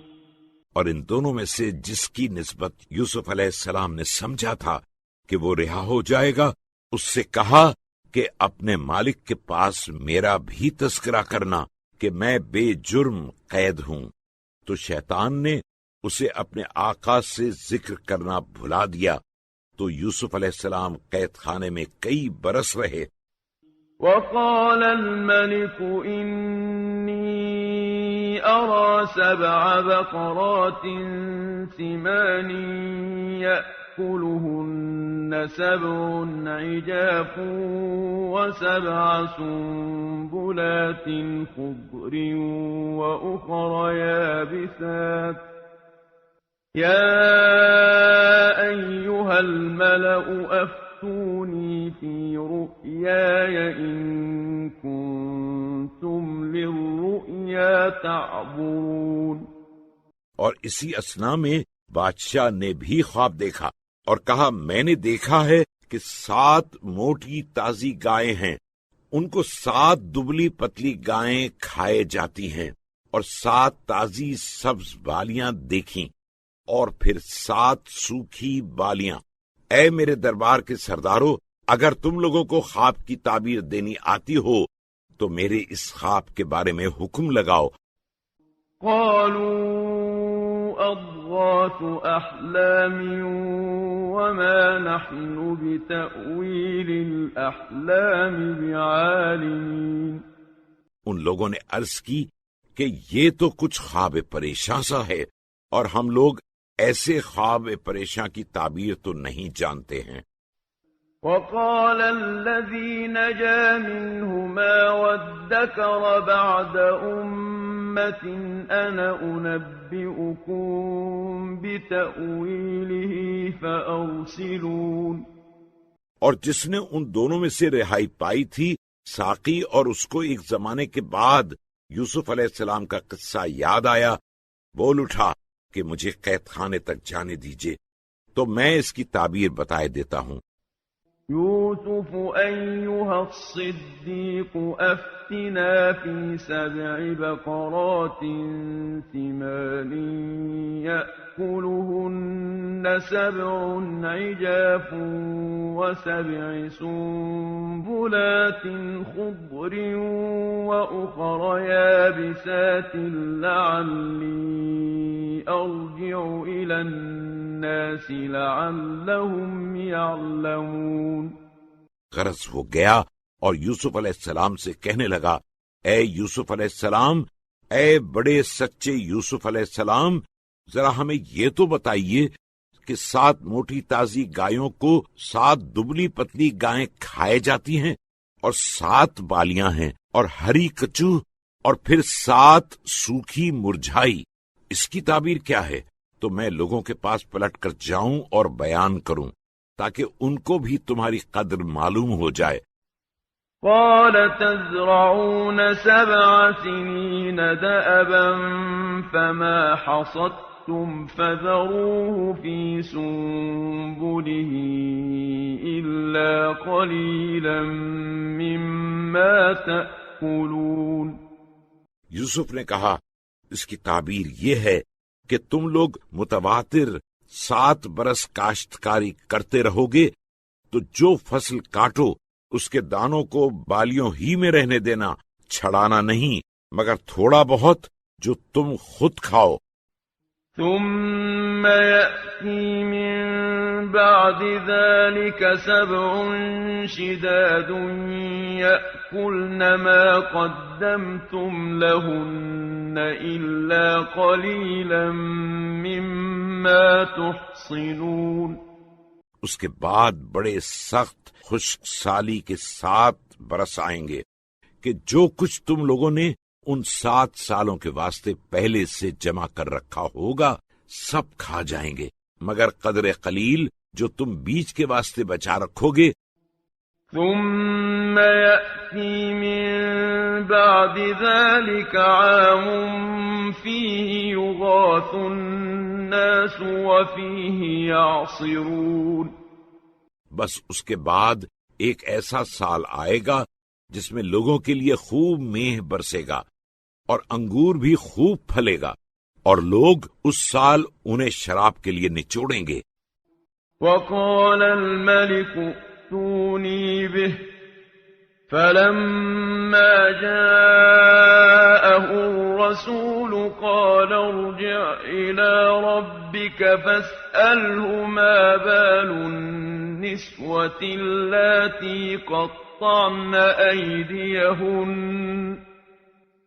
S1: اور ان دونوں میں سے جس کی نسبت یوسف علیہ السلام نے سمجھا تھا کہ وہ رہا ہو جائے گا، اس سے کہا کہ اپنے مالک کے پاس میرا بھی تذکرہ کرنا کہ میں بے جرم قید ہوں۔ تو شیطان نے اسے اپنے آقا سے ذکر کرنا بھلا دیا، تو یوسف علیہ السلام قید خانے میں کئی برس رہے۔
S2: وقال الملك إني أرى 7 بقرات سمان يأكلهن 7 عجاف و7 سنبلات خضر وأخر يابسات يا أيها الملأ أفتوني في رؤياي إن كنتم تعبرون۔
S1: اور اسی اثنا میں بادشاہ نے بھی خواب دیکھا اور کہا میں نے دیکھا ہے کہ 7 موٹی تازی گائیں ہیں، ان کو 7 دبلی پتلی گائیں کھائے جاتی ہیں، اور 7 تازی سبز بالیاں دیکھیں، اور پھر 7 سوکھی بالیاں۔ اے میرے دربار کے سردارو، اگر تم لوگوں کو خواب کی تعبیر دینی آتی ہو تو میرے اس خواب کے بارے میں حکم لگاؤ۔
S2: قالوا أضغاث أحلام وما نحن بتأويل الأحلام بعالمين۔
S1: ان لوگوں نے عرض کی کہ یہ تو کچھ خواب پریشاں سا ہے، اور ہم لوگ ایسے خواب پریشاں کی تعبیر تو نہیں جانتے ہیں۔
S2: وقال الذي نجا منهما وادكر بعد أمة أنا أنبئكم بتأويله فأرسلون۔
S1: اور جس نے ان دونوں میں سے رہائی پائی تھی، ساقی، اور اس کو ایک زمانے کے بعد یوسف علیہ السلام کا قصہ یاد آیا، بول اٹھا کہ مجھے قید خانے تک جانے دیجئے تو میں اس کی تعبیر بتائے دیتا ہوں۔
S2: يوسف أيها الصديق أفتنا في 7 بقرات ثمان يأكلهن 7 عجاف و7 سنبلات خضر وأخر يابسات لعلي أرجع إلى الناس لعلهم يعلمون۔
S1: غرض وہ گیا اور یوسف علیہ السلام سے کہنے لگا، اے یوسف علیہ السلام، اے بڑے سچے یوسف علیہ السلام، ذرا ہمیں یہ تو بتائیے کہ 7 موٹی تازی گایوں کو 7 دبلی پتلی گائیں کھائے جاتی ہیں، اور 7 بالیاں ہیں، اور ہری کچو، اور پھر 7 سوکھی مرجھائی، اس کی تعبیر کیا ہے؟ تو میں لوگوں کے پاس پلٹ کر جاؤں اور بیان کروں تاکہ ان کو بھی تمہاری قدر معلوم ہو جائے۔
S2: قال تزرعون 7 سنين دأبا فما حصدتم فذروه في سنبله إلا قليلا مما تأكلون۔
S1: یوسف نے کہا، اس کی تعبیر یہ ہے کہ تم لوگ متواتر 7 برس کاشتکاری کرتے رہو گے تو جو فصل کاٹو اس کے دانوں کو بالیوں ہی میں رہنے دینا، چھڑانا نہیں، مگر تھوڑا بہت جو تم خود کھاؤ۔
S2: ثم يأتي من بعد ذلك 7 شداد يأكلن ما قدمتم لهن إلا قليلا مما تحصنون۔
S1: اس کے بعد بڑے سخت خشک سالی کے 7 برس آئیں گے کہ جو کچھ تم لوگوں نے ان 7 سالوں کے واسطے پہلے سے جمع کر رکھا ہوگا سب کھا جائیں گے، مگر قدر قلیل جو تم بیچ کے واسطے بچا رکھو گے۔
S2: ثم يأتي من بعد ذلك عام فيه يغاث الناس وفيه يعصرون۔
S1: بس اس کے بعد ایک ایسا سال آئے گا جس میں لوگوں کے لیے خوب میہ برسے گا اور انگور بھی خوب پھلے گا، اور لوگ اس سال انہیں شراب کے لیے نچوڑیں گے۔
S2: وقال الملك ائتوني به فلما جاءه الرسول قال ارجع إلى ربك فاسأله ما بال النسوة اللاتي قطعن أيديهن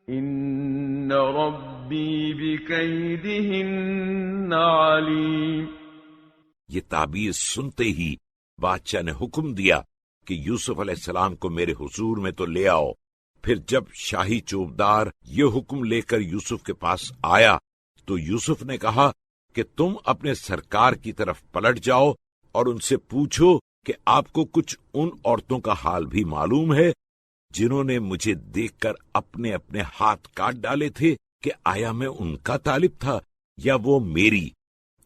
S2: إن ربي بكيدهن عليم۔
S1: یہ تعبیر سنتے ہی بادشاہ نے حکم دیا کہ یوسف علیہ السلام کو میرے حضور میں تو لے آؤ۔ پھر جب شاہی چوبدار یہ حکم لے کر یوسف کے پاس آیا تو یوسف نے کہا کہ تم اپنے سرکار کی طرف پلٹ جاؤ اور ان سے پوچھو کہ آپ کو کچھ ان عورتوں کا حال بھی معلوم ہے جنہوں نے مجھے دیکھ کر اپنے اپنے ہاتھ کاٹ ڈالے تھے کہ آیا میں ان کا طالب تھا یا وہ میری؟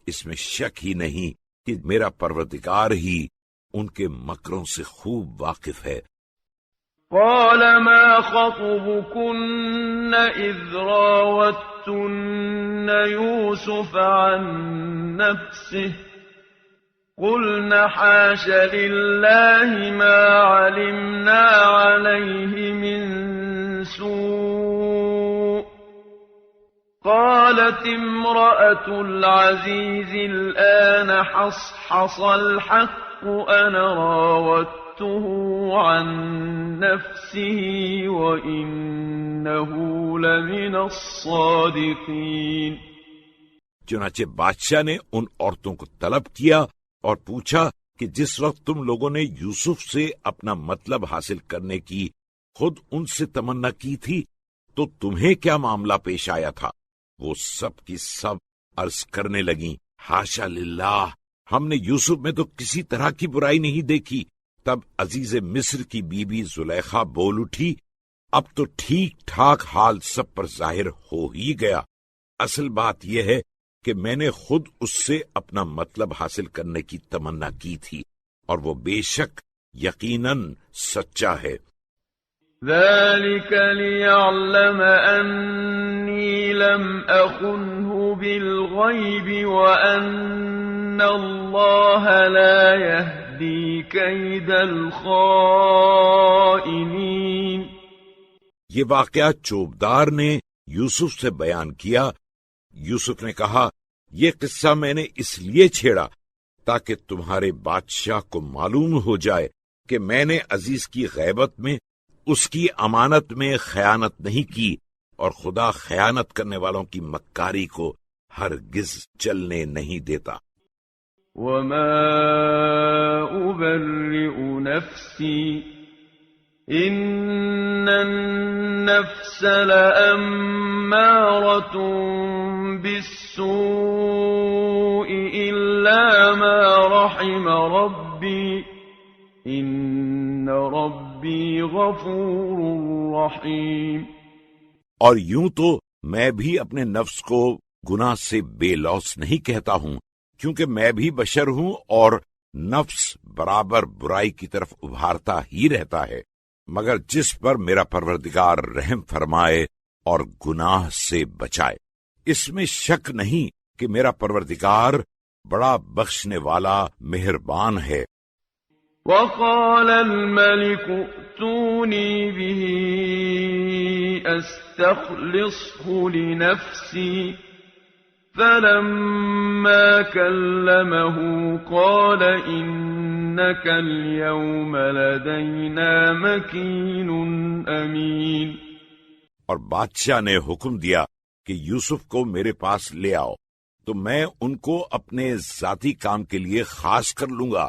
S1: اس میں شک ہی نہیں کہ میرا پروردگار ہی ان کے مکروں سے خوب واقف ہے۔
S2: قال ما خطبكن إذ راوتن يوسف عن نفسه قلنا حاش لله ما علمنا عليه من سوء قالت امرأة العزيز الآن حصحص الحق أنا راودته عن نفسه وإنه لمن الصادقين۔
S1: چنانچہ بادشاہ نے ان عورتوں کو طلب کیا اور پوچھا کہ جس وقت تم لوگوں نے یوسف سے اپنا مطلب حاصل کرنے کی خود ان سے تمنا کی تھی تو تمہیں کیا معاملہ پیش آیا تھا؟ وہ سب کی سب عرض کرنے لگیں، حاشا للہ، ہم نے یوسف میں تو کسی طرح کی برائی نہیں دیکھی۔ تب عزیز مصر کی بیوی زلیخا بول اٹھی، اب تو ٹھیک ٹھاک حال سب پر ظاہر ہو ہی گیا۔ اصل بات یہ ہے کہ میں نے خود اس سے اپنا مطلب حاصل کرنے کی تمنا کی تھی اور وہ بے شک یقیناً سچا ہے۔
S2: ذلك ليعلم أني لم أخنه بالغيب وأن الله لا يهدي كيد الخائنين۔
S1: یہ واقعہ چوبدار نے یوسف سے بیان کیا۔ یوسف نے کہا، یہ قصہ میں نے اس لیے چھیڑا تاکہ تمہارے بادشاہ کو معلوم ہو جائے کہ میں نے عزیز کی غیبت میں اس کی امانت میں خیانت نہیں کی، اور خدا خیانت کرنے والوں کی مکاری کو ہرگز چلنے نہیں دیتا۔
S2: وما أبرئ نفسي إن النفس لأمارة بالسوء إلا ما رحم ربي إن ربي غفور رحيم۔
S1: اور یوں تو میں بھی اپنے نفس کو گناہ سے بے لوث نہیں کہتا ہوں، کیونکہ میں بھی بشر ہوں اور نفس برابر برائی کی طرف ابھارتا ہی رہتا ہے، مگر جس پر میرا پروردگار رحم فرمائے اور گناہ سے بچائے۔ اس میں شک نہیں کہ میرا پروردگار بڑا بخشنے والا مہربان ہے۔
S2: وقال الملك ائتوني به استخلصه لنفسي فلما كلمه قال إنك اليوم لدينا مكين أمين۔
S1: اور بادشاہ نے حکم دیا کہ یوسف کو میرے پاس لے آؤ تو میں ان کو اپنے ذاتی کام کے لیے خاص کر لوں گا۔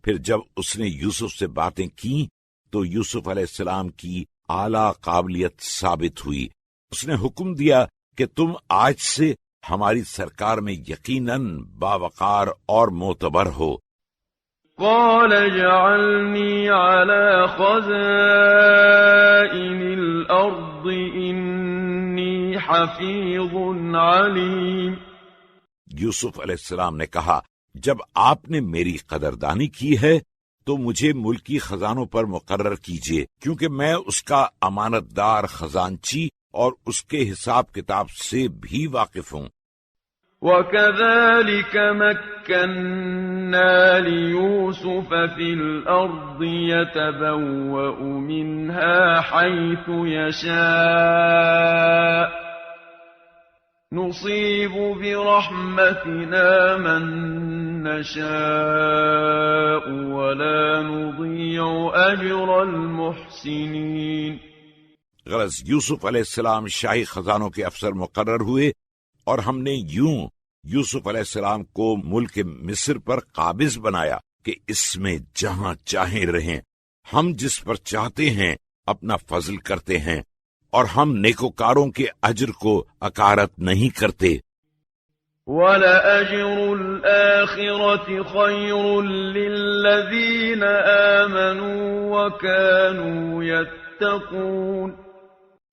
S1: پھر جب اس نے یوسف سے باتیں کی تو یوسف علیہ السلام کی اعلیٰ قابلیت ثابت ہوئی۔ اس نے حکم دیا کہ تم آج سے ہماری سرکار میں یقیناً باوقار اور معتبر ہو۔
S2: قال اجعلني على خزائن الأرض إني حفيظ عليم۔
S1: یوسف علیہ السلام نے کہا، جب آپ نے میری قدردانی کی ہے تو مجھے ملکی خزانوں پر مقرر کیجیے، کیونکہ میں اس کا امانت دار خزانچی اور اس کے حساب کتاب سے بھی واقف ہوں۔
S2: وَكَذَلِكَ مَكَّنَّا لِيُوسُفَ فِي الْأَرْضِ يَتَبَوَّأُ مِنْهَا حَيْثُ يَشَاءُ نُصِيبُ بِرَحْمَتِنَا مَن نَّشَاءُ وَلَا نُضِيعُ أَجْرَ الْمُحْسِنِينَ۔
S1: غرض یوسف علیہ السلام شاہی خزانوں کے افسر مقرر ہوئے اور ہم نے یوں یوسف علیہ السلام کو ملک مصر پر قابض بنایا کہ اس میں جہاں چاہیں رہیں۔ ہم جس پر چاہتے ہیں اپنا فضل کرتے ہیں اور ہم نیکوکاروں کے اجر کو اکارت نہیں کرتے۔
S2: وَلَأَجْرُ الْآخِرَةِ خَيْرٌ لِّلَّذِينَ آمَنُوا وَكَانُوا يَتَّقُونَ۔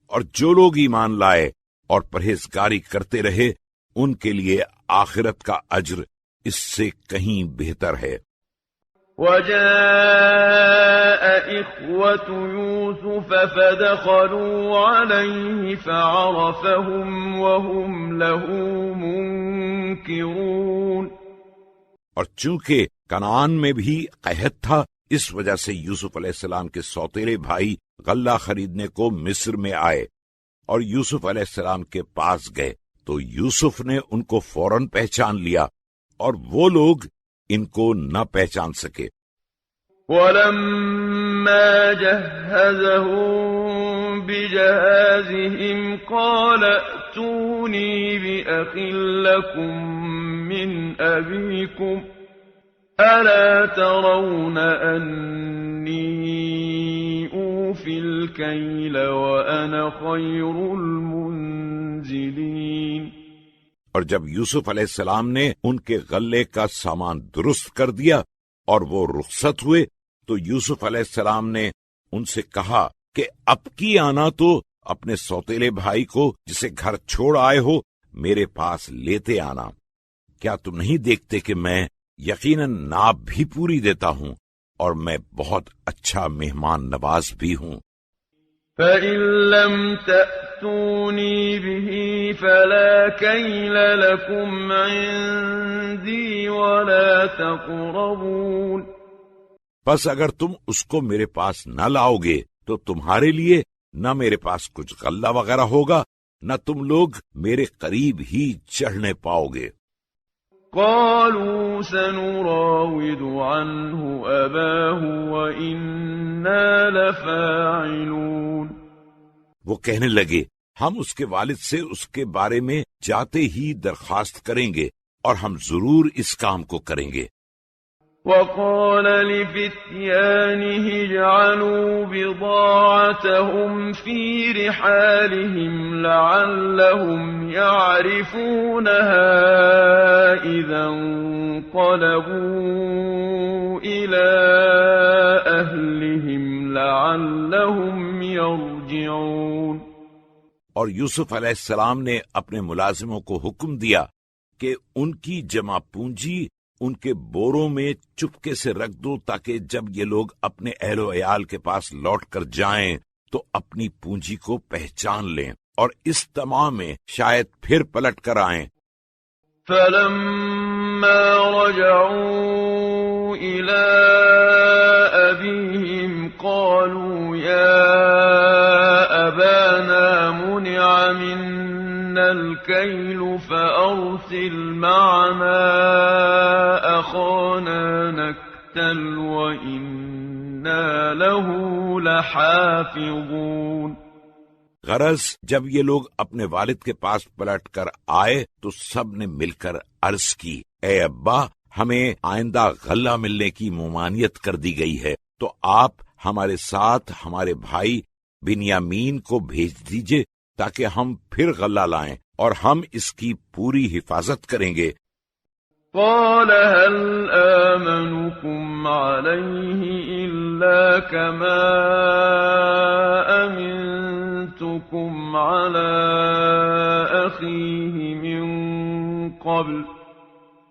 S1: اور جو لوگ ایمان لائے اور پرہیزگاری کرتے رہے ان کے لیے آخرت کا اجر اس سے کہیں بہتر ہے۔
S2: وجاء إخوة يوسف فدخلوا عليه فعرفهم وهم له منكرون۔
S1: اور چونکہ کنعان میں بھی قحط تھا، اس وجہ سے یوسف علیہ السلام کے سوتیلے بھائی غلہ خریدنے کو مصر میں آئے اور یوسف علیہ السلام کے پاس گئے تو یوسف نے ان کو فوراً پہچان لیا اور وہ لوگ ان کو نہ پہچان سکے۔
S2: وَلَمَّا جَهَّزَهُم بِجَهَازِهِمْ قَالَ ائْتُونِي بِأَخٍ لَّكُم مِّنْ أَبِيكُمْ أَلَا تَرَوْنَ أَنِّي أُوفِي الْكَيْلَ وَأَنَا خَيْرُ الْمُنزِلِينَ۔
S1: اور جب یوسف علیہ السلام نے ان کے غلے کا سامان درست کر دیا اور وہ رخصت ہوئے تو یوسف علیہ السلام نے ان سے کہا کہ اب کی آنا تو اپنے سوتیلے بھائی کو جسے گھر چھوڑ آئے ہو میرے پاس لیتے آنا۔ کیا تم نہیں دیکھتے کہ میں یقیناً ناب بھی پوری دیتا ہوں اور میں بہت اچھا مہمان نواز بھی ہوں۔
S2: فَإِن لَّمْ تَأْتُونِي بِهِ فَلَا كَيْلَ لَكُمْ عِندِي وَلَا تَقْرَبُونَ۔
S1: پس اگر تم اس کو میرے پاس نہ لاؤ گے تو تمہارے لیے نہ میرے پاس کچھ غلہ وغیرہ ہوگا نہ تم لوگ میرے قریب ہی چڑھنے پاؤ گے۔
S2: قالوا سنراود عنه أباه وإنا لفاعلون۔
S1: وہ کہنے لگے ہم اس کے والد سے اس کے بارے میں جاتے ہی درخواست کریں گے اور ہم ضرور اس کام کو کریں گے۔
S2: وقال لفتيانه اجعلوا بضاعتهم في رحالهم لعلهم يعرفونها إذا انقلبوا إلى أهلهم لعلهم يرجعون۔
S1: اور یوسف علیہ السلام نے اپنے ملازموں کو حکم دیا کہ ان کی جمع پونجی ان کے بوروں میں چپکے سے رکھ دو تاکہ جب یہ لوگ اپنے اہل و عیال کے پاس لوٹ کر جائیں تو اپنی پونجی کو پہچان لیں اور اس تمام میں شاید پھر پلٹ کر آئیں۔
S2: فَلَمَّا رَجَعُوا إِلَىٰ أَبِيهِمْ قَالُوا يَا أَبَانَا مُنِعَ مِنَّا الْكَيْلُ فَأَرْسِلْ مَعَنَا أَخَانَا نَكْتَلْ وَإِنَّا لَهُ لَحَافِظُونَ۔
S1: غرض جب یہ لوگ اپنے والد کے پاس پلٹ کر آئے تو سب نے مل کر عرض کی اے ابا ہمیں آئندہ غلہ ملنے کی ممانعت کر دی گئی ہے تو آپ ہمارے ساتھ ہمارے بھائی بنیامین کو بھیج دیجئے تاکہ ہم پھر غلہ لائیں اور ہم اس کی پوری حفاظت کریں گے۔
S2: قال هل آمنكم عليه إلا كما أمنتكم على أخيه من قبل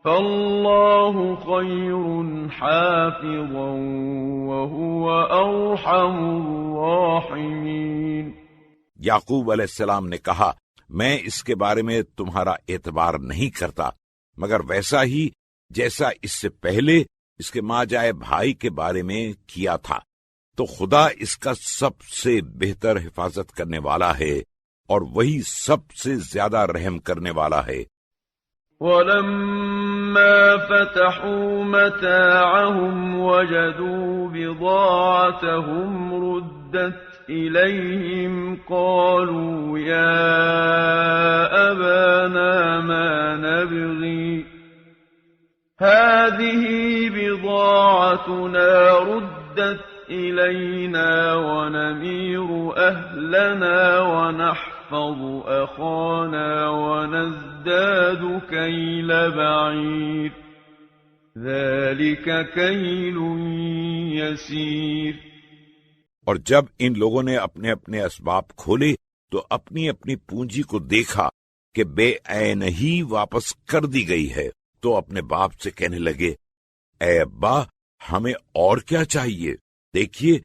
S2: فالله خير حافظا وهو أرحم الراحمين۔
S1: یعقوب علیہ السلام نے کہا میں اس کے بارے میں تمہارا اعتبار نہیں کرتا مگر ویسا ہی جیسا اس سے پہلے اس کے ماں جائے بھائی کے بارے میں کیا تھا، تو خدا اس کا سب سے بہتر حفاظت کرنے والا ہے اور وہی سب سے زیادہ رحم کرنے والا ہے۔
S2: وَلَمَّا فَتَحُوا مَتَاعَهُمْ وَجَدُوا بِضَاعَتَهُمْ رُدَّتْ إِلَيْهِمْ قَالُوا يَا أَبَانَا مَا نَبْغِي هَٰذِهِ بِضَاعَتُنَا رُدَّتْ إِلَيْنَا وَنَمِيرُ أَهْلَنَا وَنَحْفَظُ أَخَانَا وَنَزْدَادُ كَيْلَ بَعِيرٍ ذَلِكَ كَيْلٌ يَسِيرٌ۔
S1: اور جب ان لوگوں نے اپنے اپنے اسباب کھولے تو تو اپنی اپنی پونجی کو دیکھا کہ بے عین ہی واپس کر دی گئی ہے، تو اپنے باپ سے کہنے لگے، اے ابا، ہمیں اور کیا چاہیے؟ دیکھیے،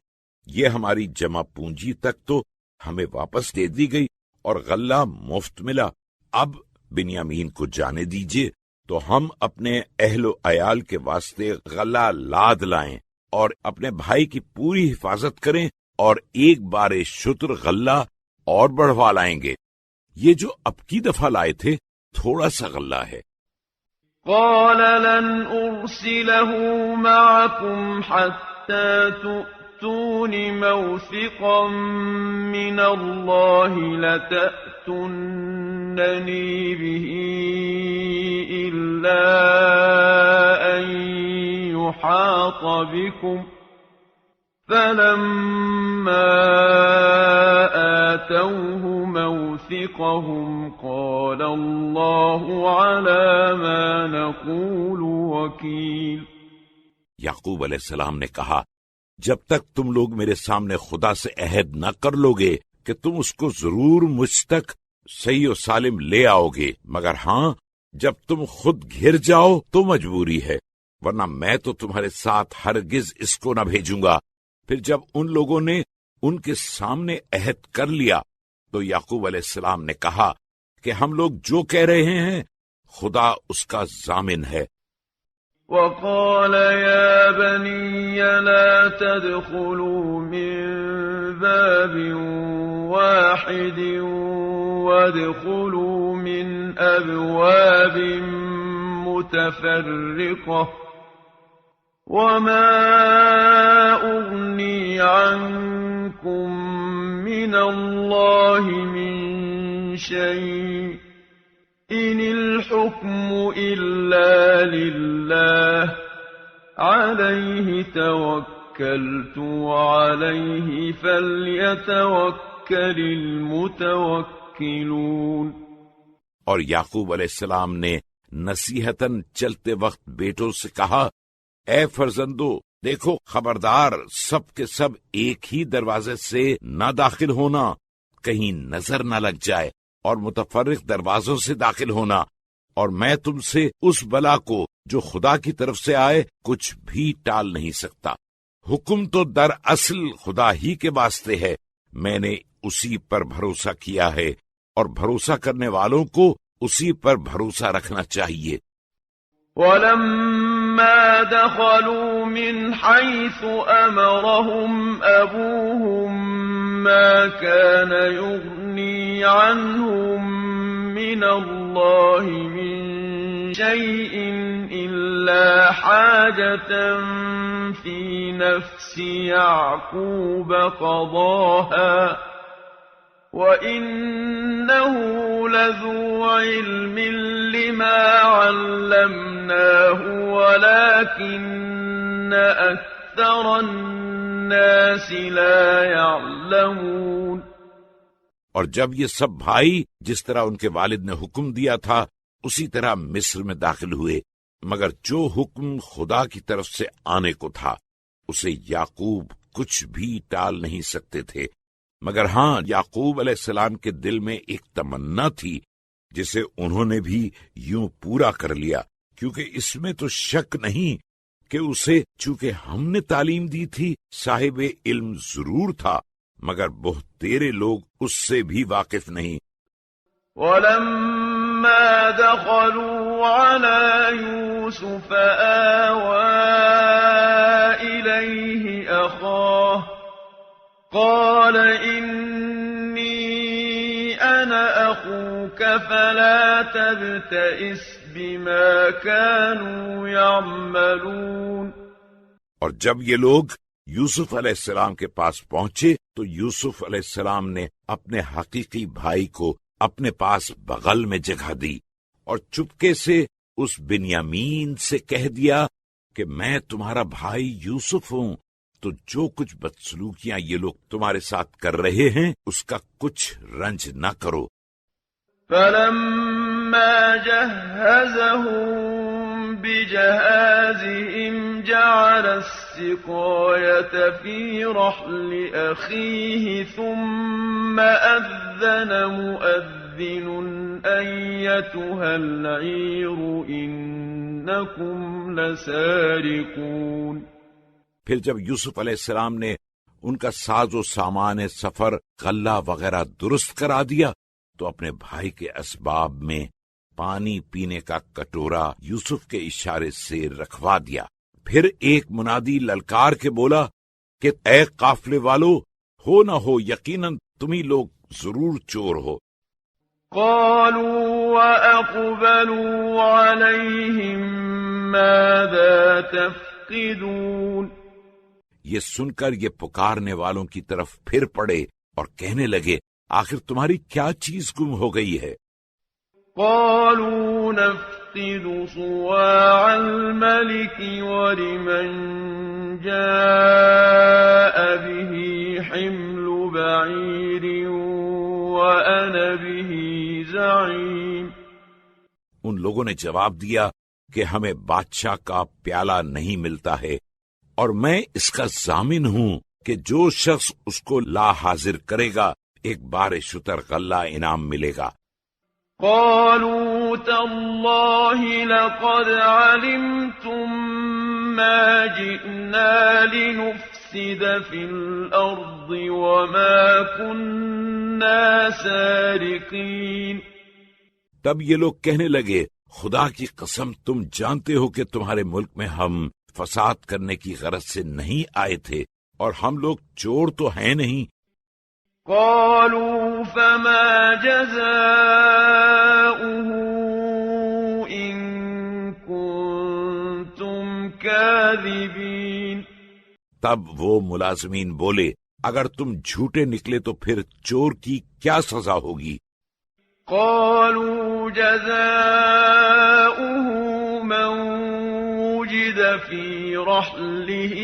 S1: یہ ہماری جمع پونجی تک تو ہمیں واپس دے دی گئی اور غلہ مفت ملا۔ اب بنیامین کو جانے دیجیے تو ہم اپنے اہل و عیال کے واسطے غلہ لاد لائیں اور اپنے بھائی کی پوری حفاظت کریں، اور ایک بار شتر غلہ اور بڑھوا لائیں گے۔ یہ جو اب کی دفعہ لائے تھے تھوڑا سا غلہ ہے۔
S2: قال لن أرسله معكم حتى تؤتون موثقا من الله لتأتونني به إلا أن يحاط بكم، فلما آتوه موثقهم قال الله على ما نقول وكيل۔
S1: یعقوب علیہ السلام نے کہا، جب تک تم لوگ میرے سامنے خدا سے عہد نہ کر لوگے کہ تم اس کو ضرور مجھ تک صحیح و سالم لے آؤ گے، مگر ہاں جب تم خود گھر جاؤ تو مجبوری ہے، ورنہ میں تو تمہارے ساتھ ہرگز اس کو نہ بھیجوں گا۔ پھر جب ان لوگوں نے ان کے سامنے عہد کر لیا تو یعقوب علیہ السلام نے کہا کہ ہم لوگ جو کہہ رہے ہیں خدا اس کا ضامن ہے۔
S2: وقال يا بني لا تدخلوا من باب واحد وادخلوا من أبواب متفرقة وما أغني عنكم من الله من شيء إن الحكم إلا لله عليه توكلت وعليه فليتوكل المتوكلون۔
S1: اور یعقوب علیہ السلام نے نصیحتاً چلتے وقت بیٹوں سے کہا، اے فرزندو، دیکھو، خبردار سب کے سب ایک ہی دروازے سے نہ داخل ہونا، کہیں نظر نہ لگ جائے، اور متفرق دروازوں سے داخل ہونا، اور میں تم سے اس بلا کو جو خدا کی طرف سے آئے کچھ بھی ٹال نہیں سکتا۔ حکم تو دراصل خدا ہی کے واسطے ہے، میں نے اسی پر بھروسہ کیا ہے، اور بھروسہ کرنے والوں کو اسی پر بھروسہ رکھنا چاہیے۔
S2: وَلَمَّا دَخَلُوا مِنْ حَيْثُ أَمَرَهُمْ أَبُوهُمْ مَا كَانَ يُغْنِي عَنْهُمْ مِنَ اللَّهِ مِنْ شَيْءٍ إِلَّا حَاجَةً فِي نَفْسِ يَعْقُوبَ قَضَاهَا وَإِنَّهُ لَذُو عِلْمٍ لِّمَا عَلَّمْنَاهُ وَلَكِنَّ أَكْثَرَ النَّاسِ لَا يَعْلَمُونَ۔
S1: اور جب یہ سب بھائی جس طرح ان کے والد نے حکم دیا تھا اسی طرح مصر میں داخل ہوئے، مگر جو حکم خدا کی طرف سے آنے کو تھا اسے یعقوب کچھ بھی ٹال نہیں سکتے تھے، مگر ہاں یعقوب علیہ السلام کے دل میں ایک تمنا تھی جسے انہوں نے بھی یوں پورا کر لیا، کیونکہ اس میں تو شک نہیں کہ اسے چونکہ ہم نے تعلیم دی تھی صاحب علم ضرور تھا، مگر بہت تیرے لوگ اس سے بھی واقف نہیں۔
S2: وَلَمَّا دَخَلُوا عَلَى يُوسُفَ آوَى إِلَيْهِ أَخَاهُ قَالَ إِنِّي أَنَا أَخُوكَ فَلَا تَبْتَئِسْ بِمَا كَانُوا يَعْمَلُونَ۔
S1: اور جب یہ لوگ یوسف علیہ السلام کے پاس پہنچے تو یوسف علیہ السلام نے اپنے حقیقی بھائی کو اپنے پاس بغل میں جگہ دی اور چپکے سے اس بنیامین سے کہہ دیا کہ میں تمہارا بھائی یوسف ہوں، تو جو کچھ بدسلوکیاں یہ لوگ تمہارے ساتھ کر رہے ہیں اس کا کچھ رنج نہ کرو۔
S2: فَلَمَّا جَهَّزَهُم بِجَهَازِهِمْ جَعَلَ السقاية في رحل أخيه ثم أذن مؤذن أيتها العير إنكم لسارقون.
S1: پھر جب یوسف علیہ السلام نے ان کا ساز و سامان سفر غلہ وغیرہ درست کرا دیا تو اپنے بھائی کے اسباب میں پانی پینے کا کٹورا یوسف کے اشارے سے رکھوا دیا. پھر ایک منادی للکار کے بولا کہ اے قافلے والو، ہو نہ ہو یقیناً تمہیں لوگ ضرور چور ہو.
S2: قالوا وأقبلوا عليهم ماذا تفقدون.
S1: یہ سن کر یہ پکارنے والوں کی طرف پھر پڑے اور کہنے لگے آخر تمہاری کیا چیز گم ہو گئی ہے؟
S2: قالوا نفقد صواع الملك ولمن جاء به حمل بعير وأنا به زعيم.
S1: ان لوگوں نے جواب دیا کہ ہمیں بادشاہ کا پیالہ نہیں ملتا ہے اور میں اس کا ضامن ہوں کہ جو شخص اس کو لا حاضر کرے گا ایک بار شتر غلہ انعام ملے گا.
S2: قالوا تالله لقد علمتم ما جئنا لنفسد في الأرض وما كنا سارقين.
S1: تب یہ لوگ کہنے لگے خدا کی قسم تم جانتے ہو کہ تمہارے ملک میں ہم فساد کرنے کی غرض سے نہیں آئے تھے اور ہم لوگ چور تو ہیں نہیں.
S2: قالوا فما جزاؤه إن كنتم كاذبين.
S1: تب وہ ملازمین بولے اگر تم جھوٹے نکلے تو پھر چور کی کیا سزا ہوگی؟
S2: قالوا جزاؤه من وجد في رحله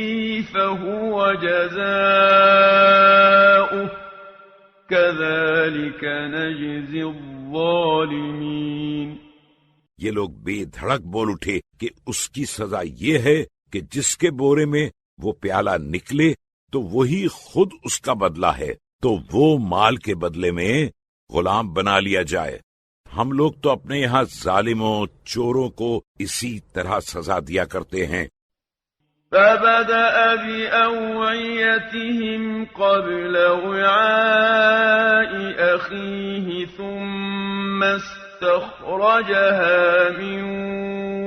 S2: فهو جزاؤه كذلك نجزي الظالمين.
S1: یہ لوگ بے دھڑک بول اٹھے کہ اس کی سزا یہ ہے کہ جس کے بورے میں وہ پیالہ نکلے تو وہی خود اس کا بدلہ ہے، تو وہ مال کے بدلے میں غلام بنا لیا جائے. ہم لوگ تو اپنے یہاں ظالموں چوروں کو اسی طرح سزا دیا کرتے ہیں.
S2: فبدأ بأوعيتهم قبل وعاء أخيه ثم استخرجها من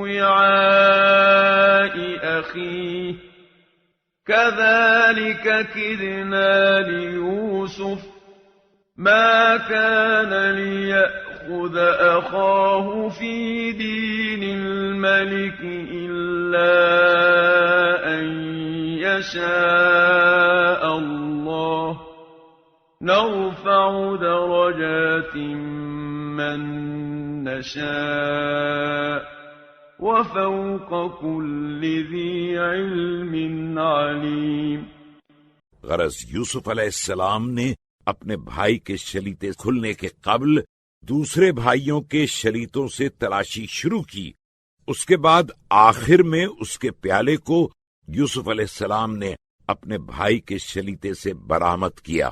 S2: وعاء أخيه كذلك كدنا ليوسف ما كان ليأخذ أخاه في دين الملك إلا أن يشاء الله نرفع درجات من نشاء وفوق كل ذي علم عليم.
S1: غرض یوسف علیہ السلام نے اپنے بھائی کے شلیتے کھلنے کے قبل دوسرے بھائیوں کے شلیتوں سے تلاشی شروع کی. اس کے بعد آخر میں اس کے پیالے کو یوسف علیہ السلام نے اپنے بھائی کے شلیتے سے برآمد کیا.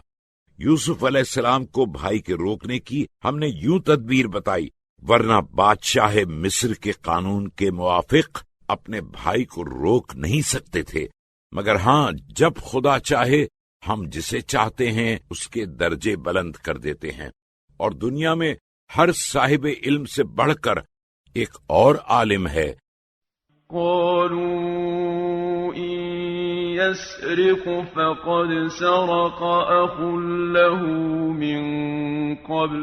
S1: یوسف علیہ السلام کو بھائی کے روکنے کی ہم نے یوں تدبیر بتائی، ورنہ بادشاہ مصر کے قانون کے موافق اپنے بھائی کو روک نہیں سکتے تھے، مگر ہاں جب خدا چاہے ہم جسے چاہتے ہیں اس کے درجے بلند کر دیتے ہیں، اور دنیا میں ہر صاحب علم سے بڑھ کر ایک اور عالم ہے.
S2: قالوا إن يسرق فقد سرق أخ له من قبل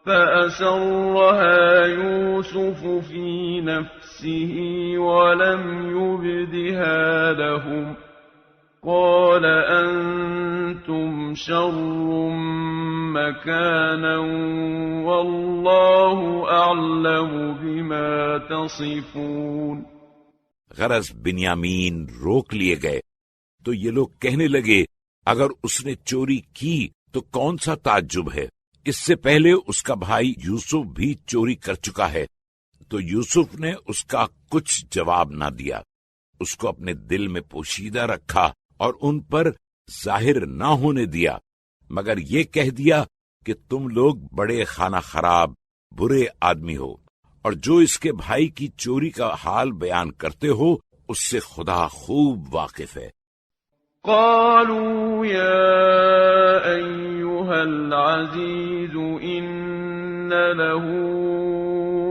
S2: فأسرها يوسف في نفسه ولم يبدها لهم قال أنتم شر مكانا والله أعلم بما تصفون.
S1: غرض بنیامین روک لیے گئے تو یہ لوگ کہنے لگے اگر اس نے چوری کی تو کون سا تعجب ہے، اس سے پہلے اس کا بھائی یوسف بھی چوری کر چکا ہے. تو یوسف نے اس کا کچھ جواب نہ دیا. اس کو اپنے دل میں پوشیدہ رکھا اور ان پر ظاہر نہ ہونے دیا، مگر یہ کہہ دیا کہ تم لوگ بڑے خانہ خراب برے آدمی ہو، اور جو اس کے بھائی کی چوری کا حال بیان کرتے ہو اس سے خدا خوب واقف ہے۔
S2: قالوا يا أيها العزيز إن له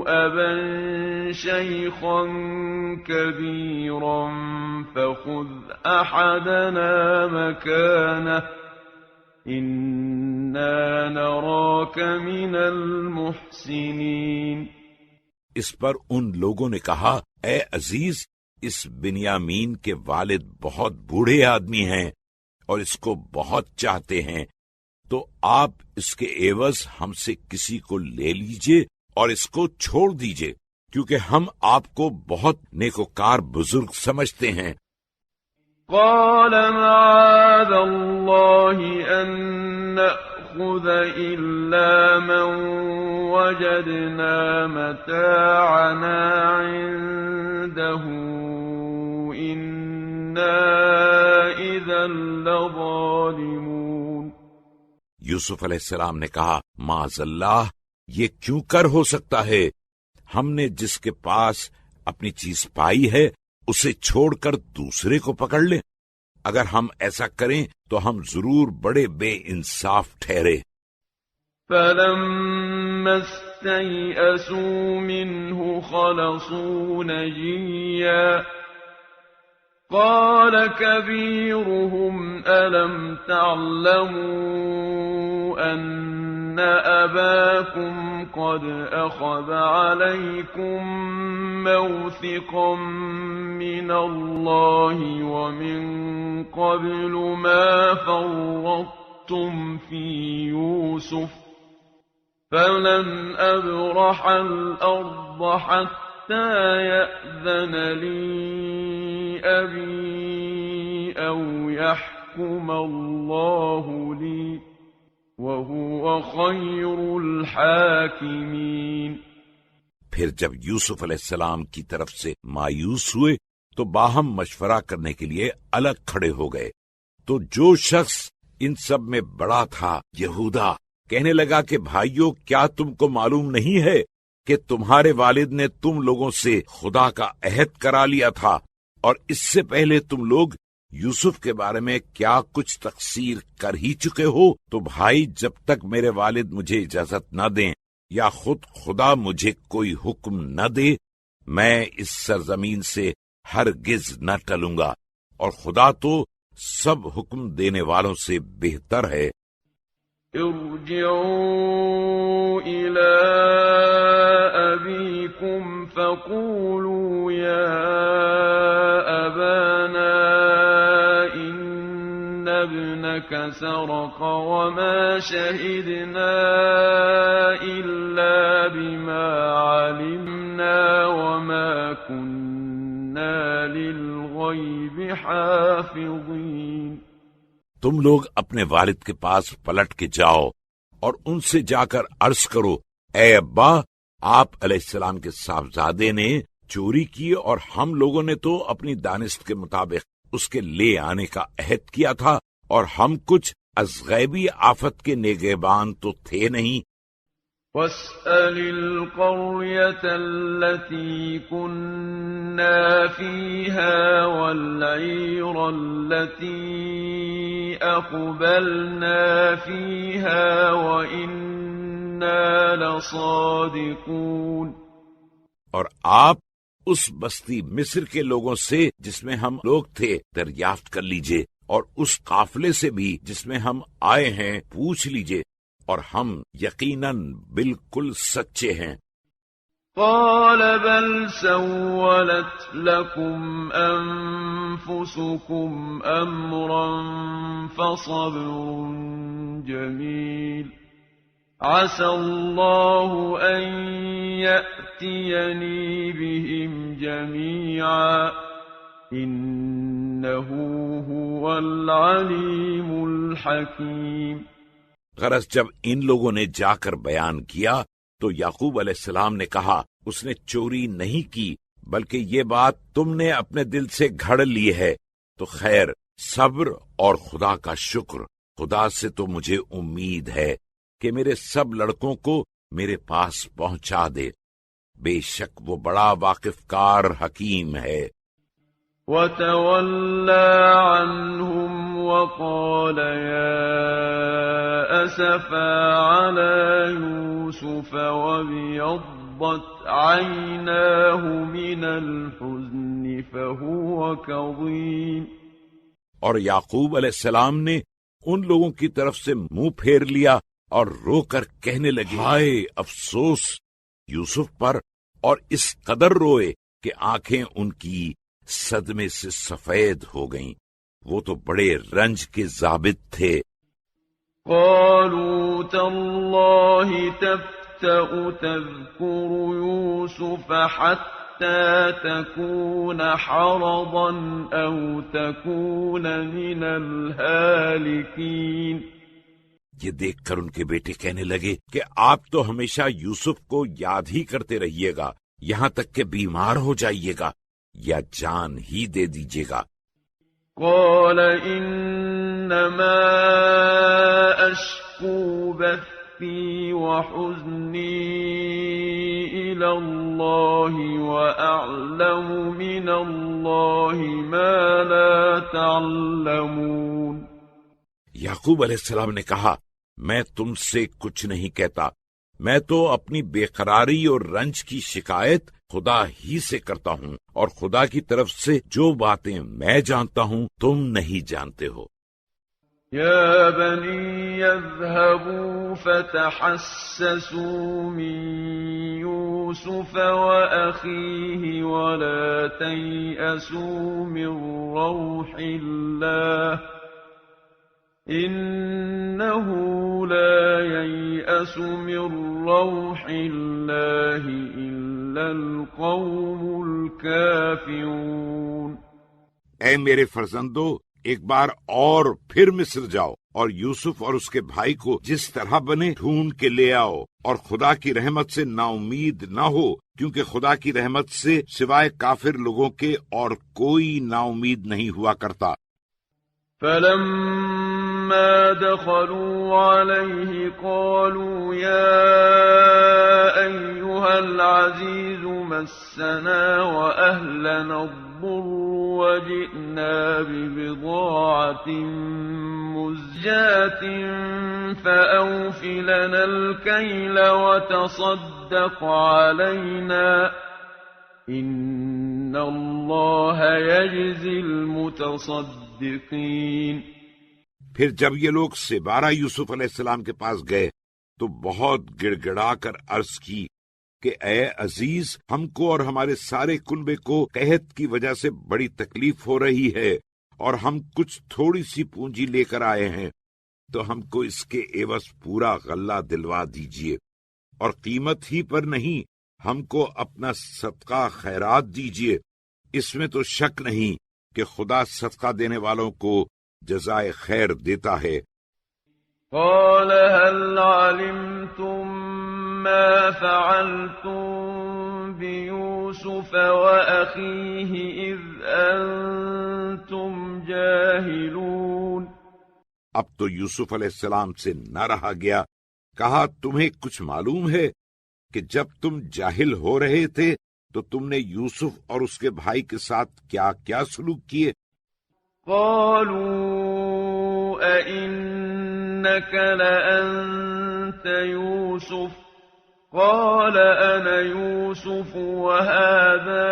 S2: أبا شيخا كبيرا فخذ أحدنا مكانه إنا نراك من المحسنين۔
S1: اس پر ان لوگوں نے کہا، اے عزیز، اس بنیامین کے والد بہت بوڑھے آدمی ہیں اور اس کو بہت چاہتے ہیں، تو آپ اس کے عوض ہم سے کسی کو لے لیجئے اور اس کو چھوڑ دیجئے، کیونکہ ہم آپ کو بہت نیکوکار بزرگ سمجھتے ہیں۔
S2: قال معاذ الله أن نأخذ إلا من وجدنا متاعنا عنده إنا إذا لظالمون۔
S1: یوسف علیہ السلام نے کہا، معاذ اللہ، یہ کیوں کر ہو سکتا ہے؟ ہم نے جس کے پاس اپنی چیز پائی ہے اسے چھوڑ کر دوسرے کو پکڑ لیں، اگر ہم ایسا کریں تو ہم ضرور بڑے بے انصاف ٹھہرے۔
S2: فَلَمَّا اسْتَيْأَسُوا مِنْهُ خَلَصُوا نَجِيًّا قَالَ كَبِيرُهُمْ أَلَمْ تَعْلَمُوا أَنَّ أَبَاكُمْ قَدْ أَخَذَ عَلَيْكُمْ مَوْثِقًا مِّنَ اللَّهِ وَمِن قَبْلُ مَا فَرَّطتُمْ فِي يُوسُفَ فَلَنْ أَبْرَحَ الْأَرْضَ حَتَّى يَأْذَنَ لِي أَبِي أَوْ يَحْكُمَ اللَّهُ لِي وَهُوَ خَيْرُ الْحَاكِمِينَ۔
S1: پھر جب یوسف علیہ السلام کی طرف سے مایوس ہوئے تو باہم مشورہ کرنے کے لیے الگ کھڑے ہو گئے، تو جو شخص ان سب میں بڑا تھا، یہودا، کہنے لگا کہ بھائیو، کیا تم کو معلوم نہیں ہے کہ تمہارے والد نے تم لوگوں سے خدا کا عہد کرا لیا تھا، اور اس سے پہلے تم لوگ یوسف کے بارے میں کیا کچھ تقصیر کر ہی چکے ہو، تو بھائی، جب تک میرے والد مجھے اجازت نہ دیں یا خود خدا مجھے کوئی حکم نہ دے، میں اس سرزمین سے ہرگز نہ ٹلوں گا، اور خدا تو سب حکم دینے والوں سے بہتر ہے۔
S2: ارجعوا إلى أبيكم فقولوا يا أبانا إن ابنك سرق وما شهدنا إلا بما علمنا وما كنا للغيب حافظين۔
S1: تم لوگ اپنے والد کے پاس پلٹ کے جاؤ اور ان سے جا کر عرض کرو، اے ابا، آپ علیہ السلام کے صاحبزادے نے چوری کی اور ہم لوگوں نے تو اپنی دانست کے مطابق اس کے لے آنے کا عہد کیا تھا، اور ہم کچھ از غیبی آفت کے نگہبان تو تھے نہیں۔
S2: وَاسْأَلِ الْقَرْيَةَ الَّتِي كُنَّا فِيهَا وَالْعِيرَ الَّتِي أَقْبَلْنَا فِيهَا وَإِنَّا لَصَادِقُونَ۔
S1: اور آپ اس بستی مصر کے لوگوں سے جس میں ہم لوگ تھے دریافت کر لیجئے، اور اس قافلے سے بھی جس میں ہم آئے ہیں پوچھ لیجئے، اور ہم یقیناً بالکل سچے ہیں۔
S2: قال بل سولت لكم أنفسكم أمرا فصبر جميل عسى الله أن يأتيني بهم جميعا إنه هو العليم الحكيم۔
S1: غرض جب ان لوگوں نے جا کر بیان کیا تو یعقوب علیہ السلام نے کہا، اس نے چوری نہیں کی بلکہ یہ بات تم نے اپنے دل سے گھڑ لی ہے، تو خیر، صبر اور خدا کا شکر۔ خدا سے تو مجھے امید ہے کہ میرے سب لڑکوں کو میرے پاس پہنچا دے، بے شک وہ بڑا واقف کار حکیم ہے۔
S2: وَتَوَلَّى عَنْهُمْ وَقَالَ يَا أَسَفَا عَلَى يُوسُفَ وَابْيَضَّتْ عَيْنَاهُ مِنَ الْحُزْنِ فَهُوَ كَظِيمٌ۔
S1: اور یعقوب علیہ السلام نے ان لوگوں کی طرف سے منہ پھیر لیا اور رو کر کہنے لگے، ہائے افسوس یوسف پر، اور اس قدر روئے کہ آنکھیں ان کی صدمے سے سفید ہو گئیں، وہ تو بڑے رنج کے ضابط تھے۔
S2: قالوا تالله تفتأ تذكر يوسف حتى تكون حرضا أو تكون من الهالكين۔
S1: یہ دیکھ کر ان کے بیٹے کہنے لگے کہ آپ تو ہمیشہ یوسف کو یاد ہی کرتے رہیے گا، یہاں تک کہ بیمار ہو جائیے گا یا جان ہی دے دیجیے گا۔
S2: قال انما اشکو بثی وحزنی الى اللہ واعلم من اللہ ما لا تعلمون۔
S1: یعقوب علیہ السلام نے کہا، میں تم سے کچھ نہیں کہتا، میں تو اپنی بے قراری اور رنج کی شکایت خدا ہی سے کرتا ہوں، اور خدا کی طرف سے جو باتیں میں جانتا ہوں تم نہیں جانتے ہو۔
S2: یا بنی اذهبوا فتحسسوا من یوسف وأخیه ولا تیأسوا من روح اللہ إنه لا ييأس من روح الله إلا القوم الكافرون۔
S1: اے میرے فرزندو، ایک بار اور پھر مصر جاؤ اور یوسف اور اس کے بھائی کو جس طرح بنے ڈھونڈ کے لے آؤ، اور خدا کی رحمت سے نا امید نہ ہو، کیونکہ خدا کی رحمت سے سوائے کافر لوگوں کے اور کوئی نا امید نہیں ہوا کرتا۔
S2: فلما دخلوا عليه قالوا يا أيها العزيز مسنا وأهلنا الضر وجئنا ببضاعة مزجاة فأوف لنا الكيل وتصدق علينا إن الله يجزي المتصدقين۔
S1: پھر جب یہ لوگ سبارہ یوسف علیہ السلام کے پاس گئے تو بہت گڑ گڑا کر عرض کی کہ اے عزیز، ہم کو اور ہمارے سارے کنبے کو قحط کی وجہ سے بڑی تکلیف ہو رہی ہے، اور ہم کچھ تھوڑی سی پونجی لے کر آئے ہیں، تو ہم کو اس کے عوض پورا غلہ دلوا دیجیے، اور قیمت ہی پر نہیں، ہم کو اپنا صدقہ خیرات دیجیے، اس میں تو شک نہیں کہ خدا صدقہ دینے والوں کو جزائے خیر دیتا ہے۔
S2: قال هل علمتم ما فعلتم بيوسف وأخيه إذ أنتم جاهلون۔
S1: اب تو یوسف علیہ السلام سے نہ رہا گیا، کہا تمہیں کچھ معلوم ہے کہ جب تم جاہل ہو رہے تھے تو تم نے یوسف اور اس کے بھائی کے ساتھ کیا کیا سلوک کیے؟
S2: قالوا أئنك لأنت يوسف قال أنا يوسف وهذا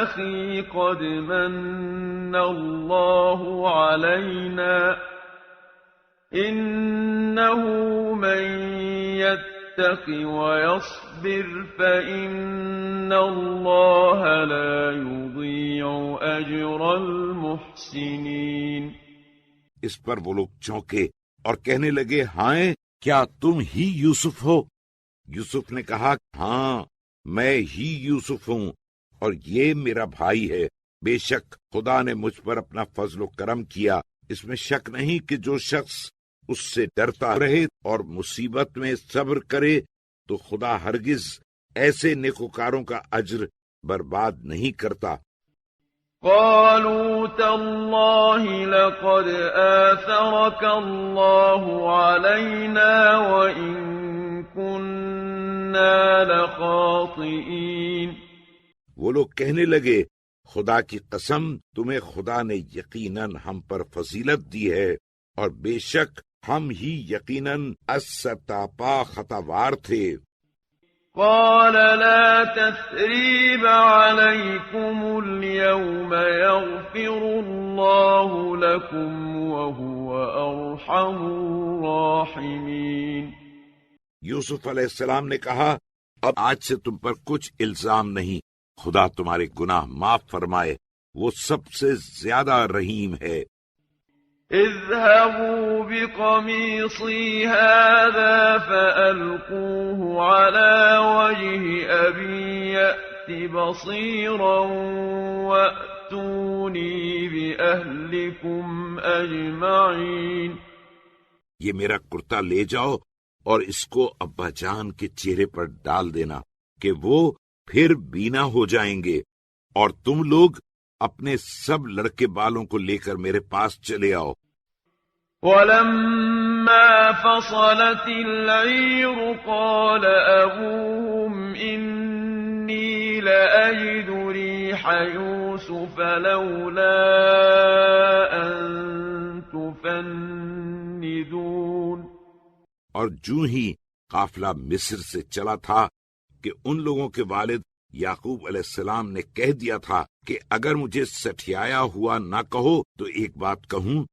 S2: أخي قد من الله علينا إنه من يتق ويصبر فإن الله لا يضيع أجر المحسنين۔
S1: اس پر وہ لوگ چونکے اور کہنے لگے، ہائیں کیا تم ہی یوسف ہو؟ یوسف نے کہا، ہاں میں ہی یوسف ہوں، اور یہ میرا بھائی ہے، بے شک خدا نے مجھ پر اپنا فضل و کرم کیا، اس میں شک نہیں کہ جو شخص اس سے ڈرتا رہے اور مصیبت میں صبر کرے تو خدا ہرگز ایسے نیکوکاروں کا اجر برباد نہیں کرتا۔
S2: قالوا تالله لقد آثرك الله علينا وإن كنا لخاطئين۔
S1: وہ لوگ کہنے لگے خدا کی قسم تمہیں خدا نے یقیناً ہم پر فضیلت دی ہے اور بے شک ہم ہی یقیناً اسرتاپا خطاوار تھے۔
S2: قال لا تثريب عليكم اليوم يغفر الله لكم وهو أرحم الراحمين۔
S1: یوسف علیہ السلام نے کہا اب آج سے تم پر کچھ الزام نہیں، خدا تمہارے گناہ معاف فرمائے، وہ سب سے زیادہ رحیم ہے۔
S2: اذهبوا بقميصي هذا فألقوه على وجه أبي يأت بصيرا وأتوني بأهلكم أجمعين۔
S1: یہ میرا کرتا لے جاؤ اور اس کو ابا جان کے چہرے پر ڈال دینا کہ وہ پھر بینا ہو جائیں گے، اور تم لوگ اپنے سب لڑکے بالوں کو لے کر میرے پاس چلے آؤ۔
S2: ولما فصلت العير قال أبوهم إني لأجد ريح يوسف لولا أن تفندون۔
S1: اور جوں ہی قافلہ مصر سے چلا تھا کہ ان لوگوں کے والد یعقوب علیہ السلام نے کہہ دیا تھا کہ اگر مجھے سٹھیایا ہوا نہ کہو تو ایک بات کہوں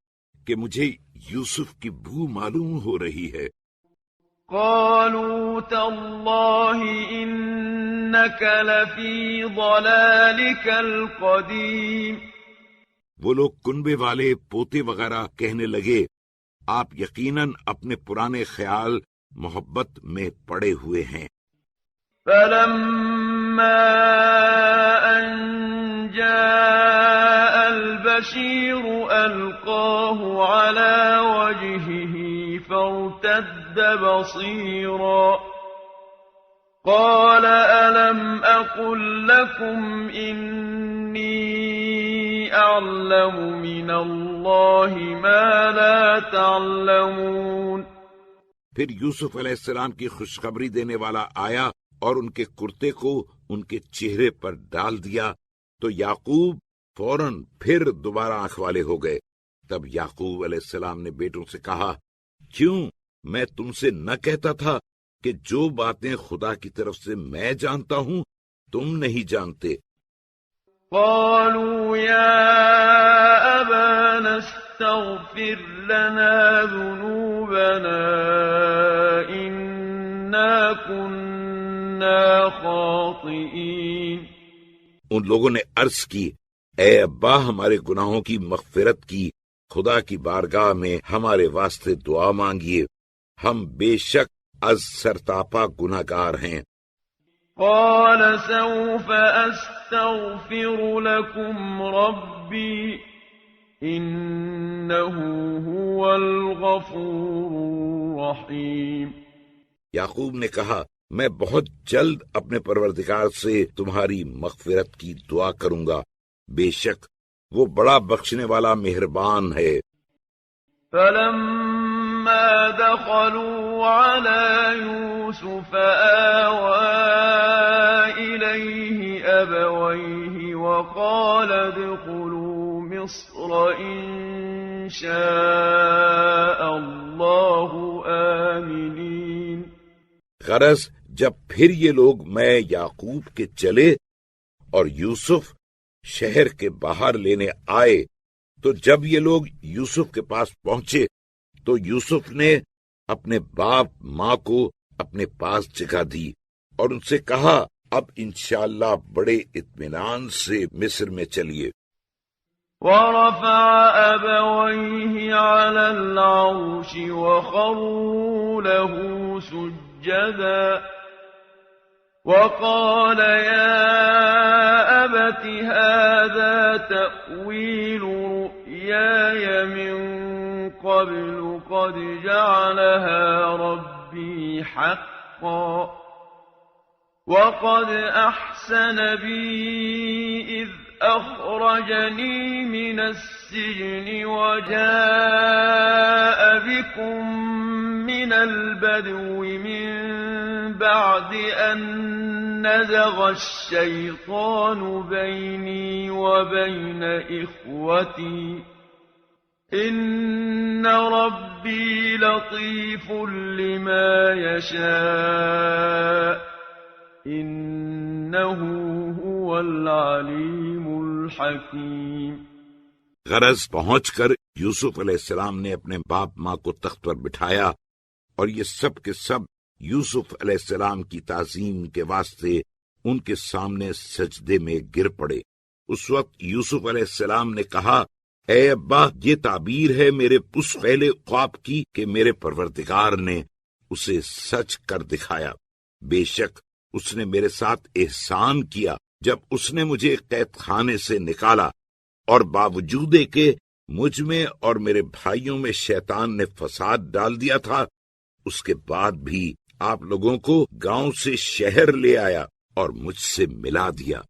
S1: کہ مجھے یوسف کی بو معلوم ہو رہی ہے۔
S2: قالوا تالله إنك لفي ضلالك القديم۔
S1: وہ لوگ کنبے والے پوتے وغیرہ کہنے لگے آپ یقیناً اپنے پرانے خیال محبت میں پڑے ہوئے ہیں۔
S2: فلما أن جاء البشير ألقاه على وجهه فارتد بصيرا قال ألم أقل لكم إني أعلم من الله ما لا تعلمون۔
S1: پھر یوسف علیہ السلام کی خوشخبری دینے والا آیا اور ان کے کرتے کو ان کے چہرے پر ڈال دیا تو یعقوب فوراً پھر دوبارہ آنکھ والے ہو گئے۔ تب یعقوب علیہ السلام نے بیٹوں سے کہا کیوں میں تم سے نہ کہتا تھا کہ جو باتیں خدا کی طرف سے میں جانتا ہوں تم نہیں جانتے۔
S2: قالوا يا أبانا استغفر لنا ذنوبنا إنا كنا خاطئين۔
S1: ان لوگوں نے عرض کی اے ابا ہمارے گناہوں کی مغفرت کی خدا کی بارگاہ میں ہمارے واسطے دعا مانگیے، ہم بے شک از سرتاپا گناہگار ہیں۔
S2: قال سوف أستغفر لكم ربي إنه هو الغفور الرحيم۔
S1: یعقوب نے کہا میں بہت جلد اپنے پروردگار سے تمہاری مغفرت کی دعا کروں گا، بے شک وہ بڑا بخشنے والا مہربان ہے۔
S2: فلما دخلوا على يوسف آوى إليه أبويه وقال ادخلوا مصر إن شاء الله آمنين۔
S1: غرض جب پھر یہ لوگ میں یعقوب کے چلے اور یوسف شہر کے باہر لینے آئے تو جب یہ لوگ یوسف کے پاس پہنچے تو یوسف نے اپنے باپ ماں کو اپنے پاس جگہ دی اور ان سے کہا اب انشاءاللہ بڑے اطمینان سے مصر میں چلیے۔
S2: ورفع أبويه على العرش وخروا له سجدا وقال يا أبت هذا تأويل رؤياي من قبل قد جعلها ربي حقا وقد أحسن بي إذ أخرجني من السجن وجاء بكم من البدو من بعد أن نزغ الشيطان بيني وبين إخوتي إن ربي لطيف لما يشاء إنه هو العليم الحكيم۔
S1: غرض پہنچ کر یوسف علیہ السلام نے اپنے باپ ماں کو تخت پر بٹھایا اور یہ سب کے سب یوسف علیہ السلام کی تعظیم کے واسطے ان کے سامنے سجدے میں گر پڑے۔ اس وقت یوسف علیہ السلام نے کہا، اے ابا، یہ تعبیر ہے میرے اس پہلے خواب کی کہ میرے پروردگار نے اسے سچ کر دکھایا۔ بے شک اس نے میرے ساتھ احسان کیا جب اس نے مجھے قید خانے سے نکالا، اور باوجود کہ مجھ میں اور میرے بھائیوں میں شیطان نے فساد ڈال دیا تھا، اس کے بعد بھی آپ لوگوں کو گاؤں سے شہر لے آیا اور مجھ سے ملا دیا۔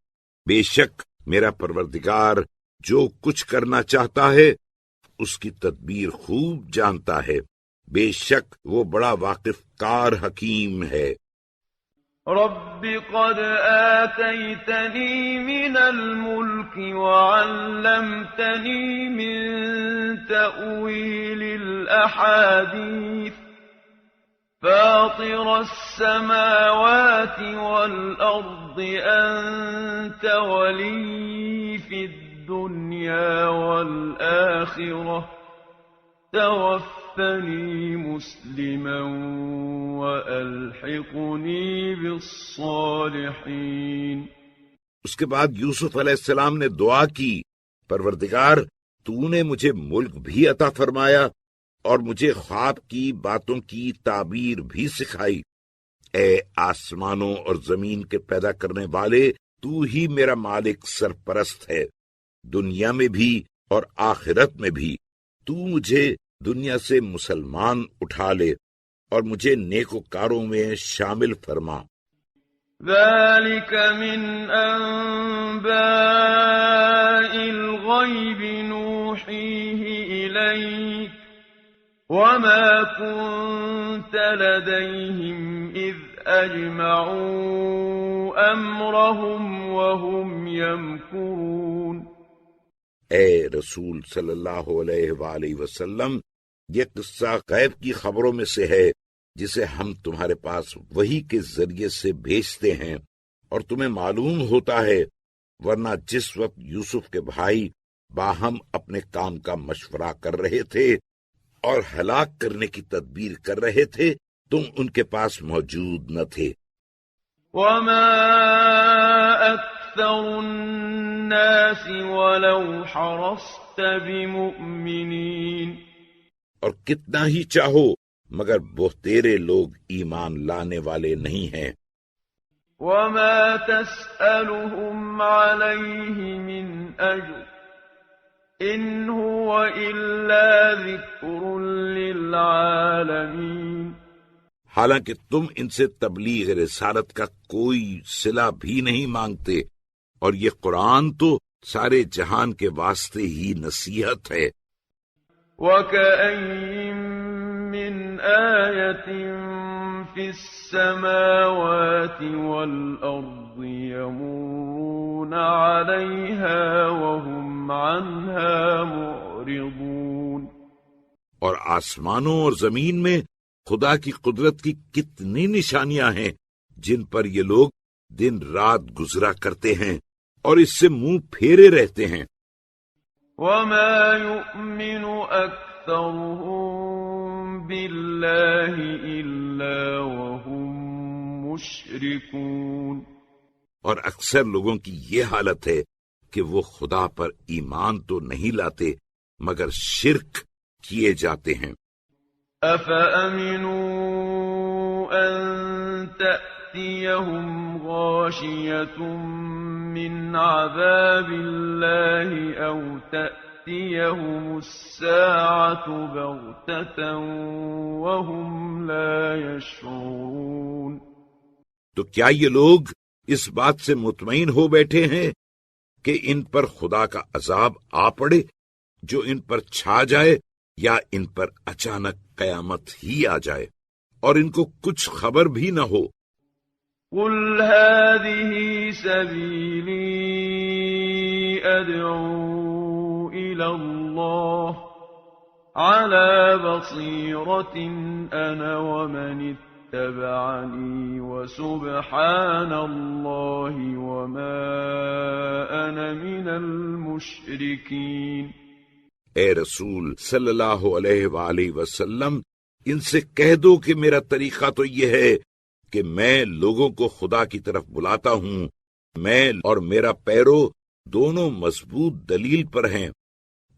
S1: بے شک میرا پروردگار جو کچھ کرنا چاہتا ہے اس کی تدبیر خوب جانتا ہے، بے شک وہ بڑا واقف کار حکیم ہے۔
S2: رب قد آتيتني من الملك وعلمتني من تأويل الأحاديث فاطر السماوات والأرض أنت ولي في الدنيا والآخرة توفني مسلما وألحقني بالصالحين۔
S1: اس کے بعد یوسف علیہ السلام نے دعا کی، پروردگار تو نے مجھے ملک بھی عطا فرمایا اور مجھے خواب کی باتوں کی تعبیر بھی سکھائی۔ اے آسمانوں اور زمین کے پیدا کرنے والے، تو ہی میرا مالک سرپرست ہے، دنیا میں بھی اور آخرت میں بھی۔ تو مجھے دنیا سے مسلمان اٹھا لے اور مجھے نیکوکاروں میں شامل فرما۔
S2: ذلك من أنباء الغيب نوحيه إليك وما كنت لديهم إذ أجمعوا أمرهم وهم يمكرون۔
S1: اے رسول صلی اللہ علیہ وآلہ وسلم، یہ قصہ غیب کی خبروں میں سے ہے جسے ہم تمہارے پاس وحی کے ذریعے سے بھیجتے ہیں، اور تمہیں معلوم ہوتا ہے، ورنہ جس وقت یوسف کے بھائی باہم اپنے کام کا مشورہ کر رہے تھے اور ہلاک کرنے کی تدبیر کر رہے تھے، تم ان کے پاس موجود نہ تھے۔
S2: وما أكثر الناس ولو حرصت بمؤمنين۔
S1: اور کتنا ہی چاہو مگر بہتیرے لوگ ایمان لانے والے نہیں ہیں۔
S2: وما تسألهم عليه من أجر إن هو إلا ذكر للعالمين۔
S1: حالانکہ تم ان سے تبلیغ رسالت کا کوئی صلہ بھی نہیں مانگتے، اور یہ قرآن تو سارے جہان کے واسطے ہی نصیحت ہے۔
S2: وَكَأَيِّن مِّنْ آيَةٍ فِي السَّمَاوَاتِ وَالْأَرْضِ يَمُرُّونَ عَلَيْهَا وَهُمْ عَنْهَا مُعْرِضُونَ۔
S1: اور آسمانوں اور زمین میں خدا کی قدرت کی کتنی نشانیاں ہیں جن پر یہ لوگ دن رات گزرا کرتے ہیں اور اس سے منہ پھیرے رہتے ہیں۔
S2: وَمَا يُؤْمِنُ أَكْثَرُهُم بِاللَّهِ إِلَّا وَهُم مُشْرِكُونَ۔
S1: اور اکثر لوگوں کی یہ حالت ہے کہ وہ خدا پر ایمان تو نہیں لاتے مگر شرک کیے جاتے ہیں۔
S2: أَفَأَمِنُوا أَن تَأْتِيَهُمْ غَاشِيَةٌ مِّنْ عَذَابِ اللَّهِ أَوْ تَأْتِيَهُمُ السَّاعَةُ بَغْتَةً وَهُمْ لَا يَشْعُرُونَ۔
S1: تو کیا یہ لوگ اس بات سے مطمئن ہو بیٹھے ہیں کہ ان پر خدا کا عذاب آ پڑے جو ان پر چھا جائے، یا ان پر اچانک قیامت ہی آ جائے اور ان کو کچھ خبر بھی نہ ہو؟
S2: قل هذه سبيلي أدعو إلى الله على بصيرة أنا ومن اتبعني وسبحان الله وما أنا من المشركين۔
S1: اے رسول صلی اللہ علیہ وآلہ وسلم، ان سے کہہ دو کہ میرا طریقہ تو یہ ہے کہ میں لوگوں کو خدا کی طرف بلاتا ہوں، میں اور میرا پیرو دونوں مضبوط دلیل پر ہیں،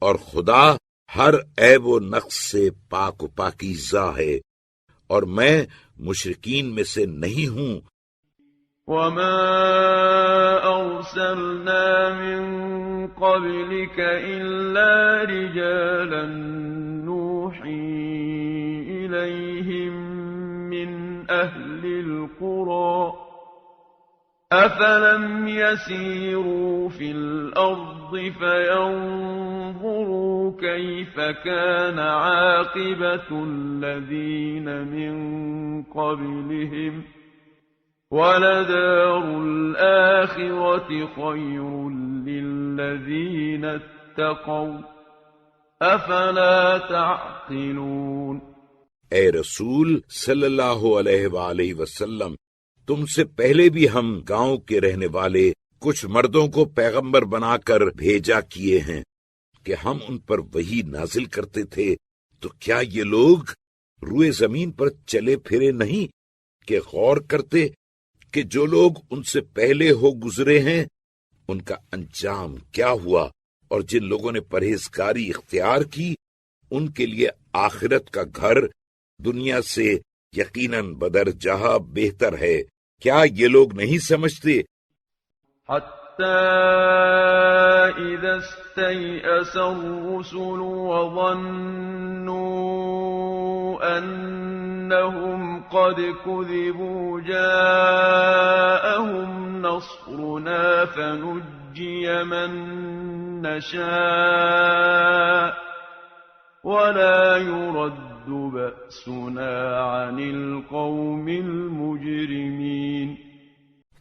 S1: اور خدا ہر عیب و نقص سے پاک و پاکیزہ ہے، اور میں مشرکین میں سے نہیں ہوں۔
S2: وما أرسلنا من قبلك إلا رجالا نوحي إليهم من أهل القرى أفلم يسيروا في الأرض فينظروا كيف كان عاقبة الذين من قبلهم وَلَدَارُ الْآخِرَةِ خَيْرٌ لِّلَّذِينَ اتَّقَوْا أَفَلَا تَعْقِلُونَ۔
S1: اے رسول صلی اللہ علیہ وآلہ وسلم، تم سے پہلے بھی ہم گاؤں کے رہنے والے کچھ مردوں کو پیغمبر بنا کر بھیجا کیے ہیں کہ ہم ان پر وحی نازل کرتے تھے، تو کیا یہ لوگ روئے زمین پر چلے پھرے نہیں کہ غور کرتے کہ جو لوگ ان سے پہلے ہو گزرے ہیں ان کا انجام کیا ہوا، اور جن لوگوں نے پرہیزگاری اختیار کی ان کے لیے آخرت کا گھر دنیا سے یقیناً بدرجہ بہتر ہے۔ کیا یہ لوگ نہیں سمجھتے؟
S2: حتى إذا استيأس الرسل وظنوا أنهم قد كذبوا جاءهم نصرنا فنجي من نشاء ولا يرد بأسنا عن القوم المجرمين۔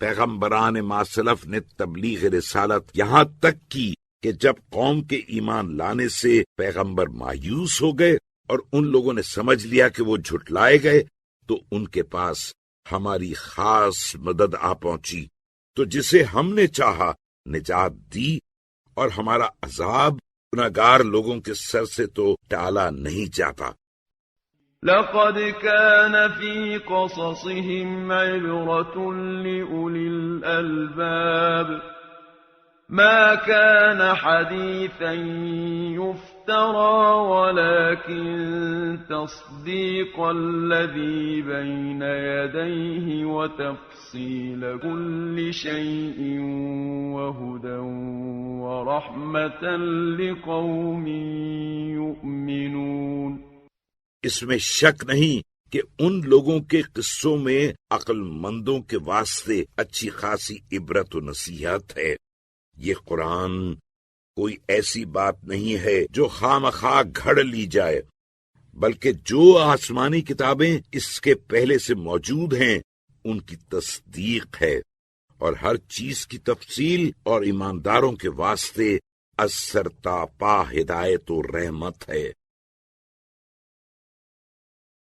S1: پیغمبران ماسلف نے تبلیغ رسالت یہاں تک کی کہ جب قوم کے ایمان لانے سے پیغمبر مایوس ہو گئے اور ان لوگوں نے سمجھ لیا کہ وہ جھٹلائے گئے، تو ان کے پاس ہماری خاص مدد آ پہنچی، تو جسے ہم نے چاہا نجات دی، اور ہمارا عذاب گناہگار لوگوں کے سر سے تو ٹالا نہیں جاتا۔
S2: لقد كان في قصصهم عبرة لأولي الألباب ما كان حديثا يفترى ولكن تصديق الذي بين يديه وتفصيل كل شيء وهدى ورحمة لقوم يؤمنون۔
S1: اس میں شک نہیں کہ ان لوگوں کے قصوں میں عقل مندوں کے واسطے اچھی خاصی عبرت و نصیحت ہے۔ یہ قرآن کوئی ایسی بات نہیں ہے جو خواہ گھڑ لی جائے، بلکہ جو آسمانی کتابیں اس کے پہلے سے موجود ہیں ان کی تصدیق ہے، اور ہر چیز کی تفصیل اور ایمانداروں کے واسطے از سر تا پا ہدایت و رحمت ہے۔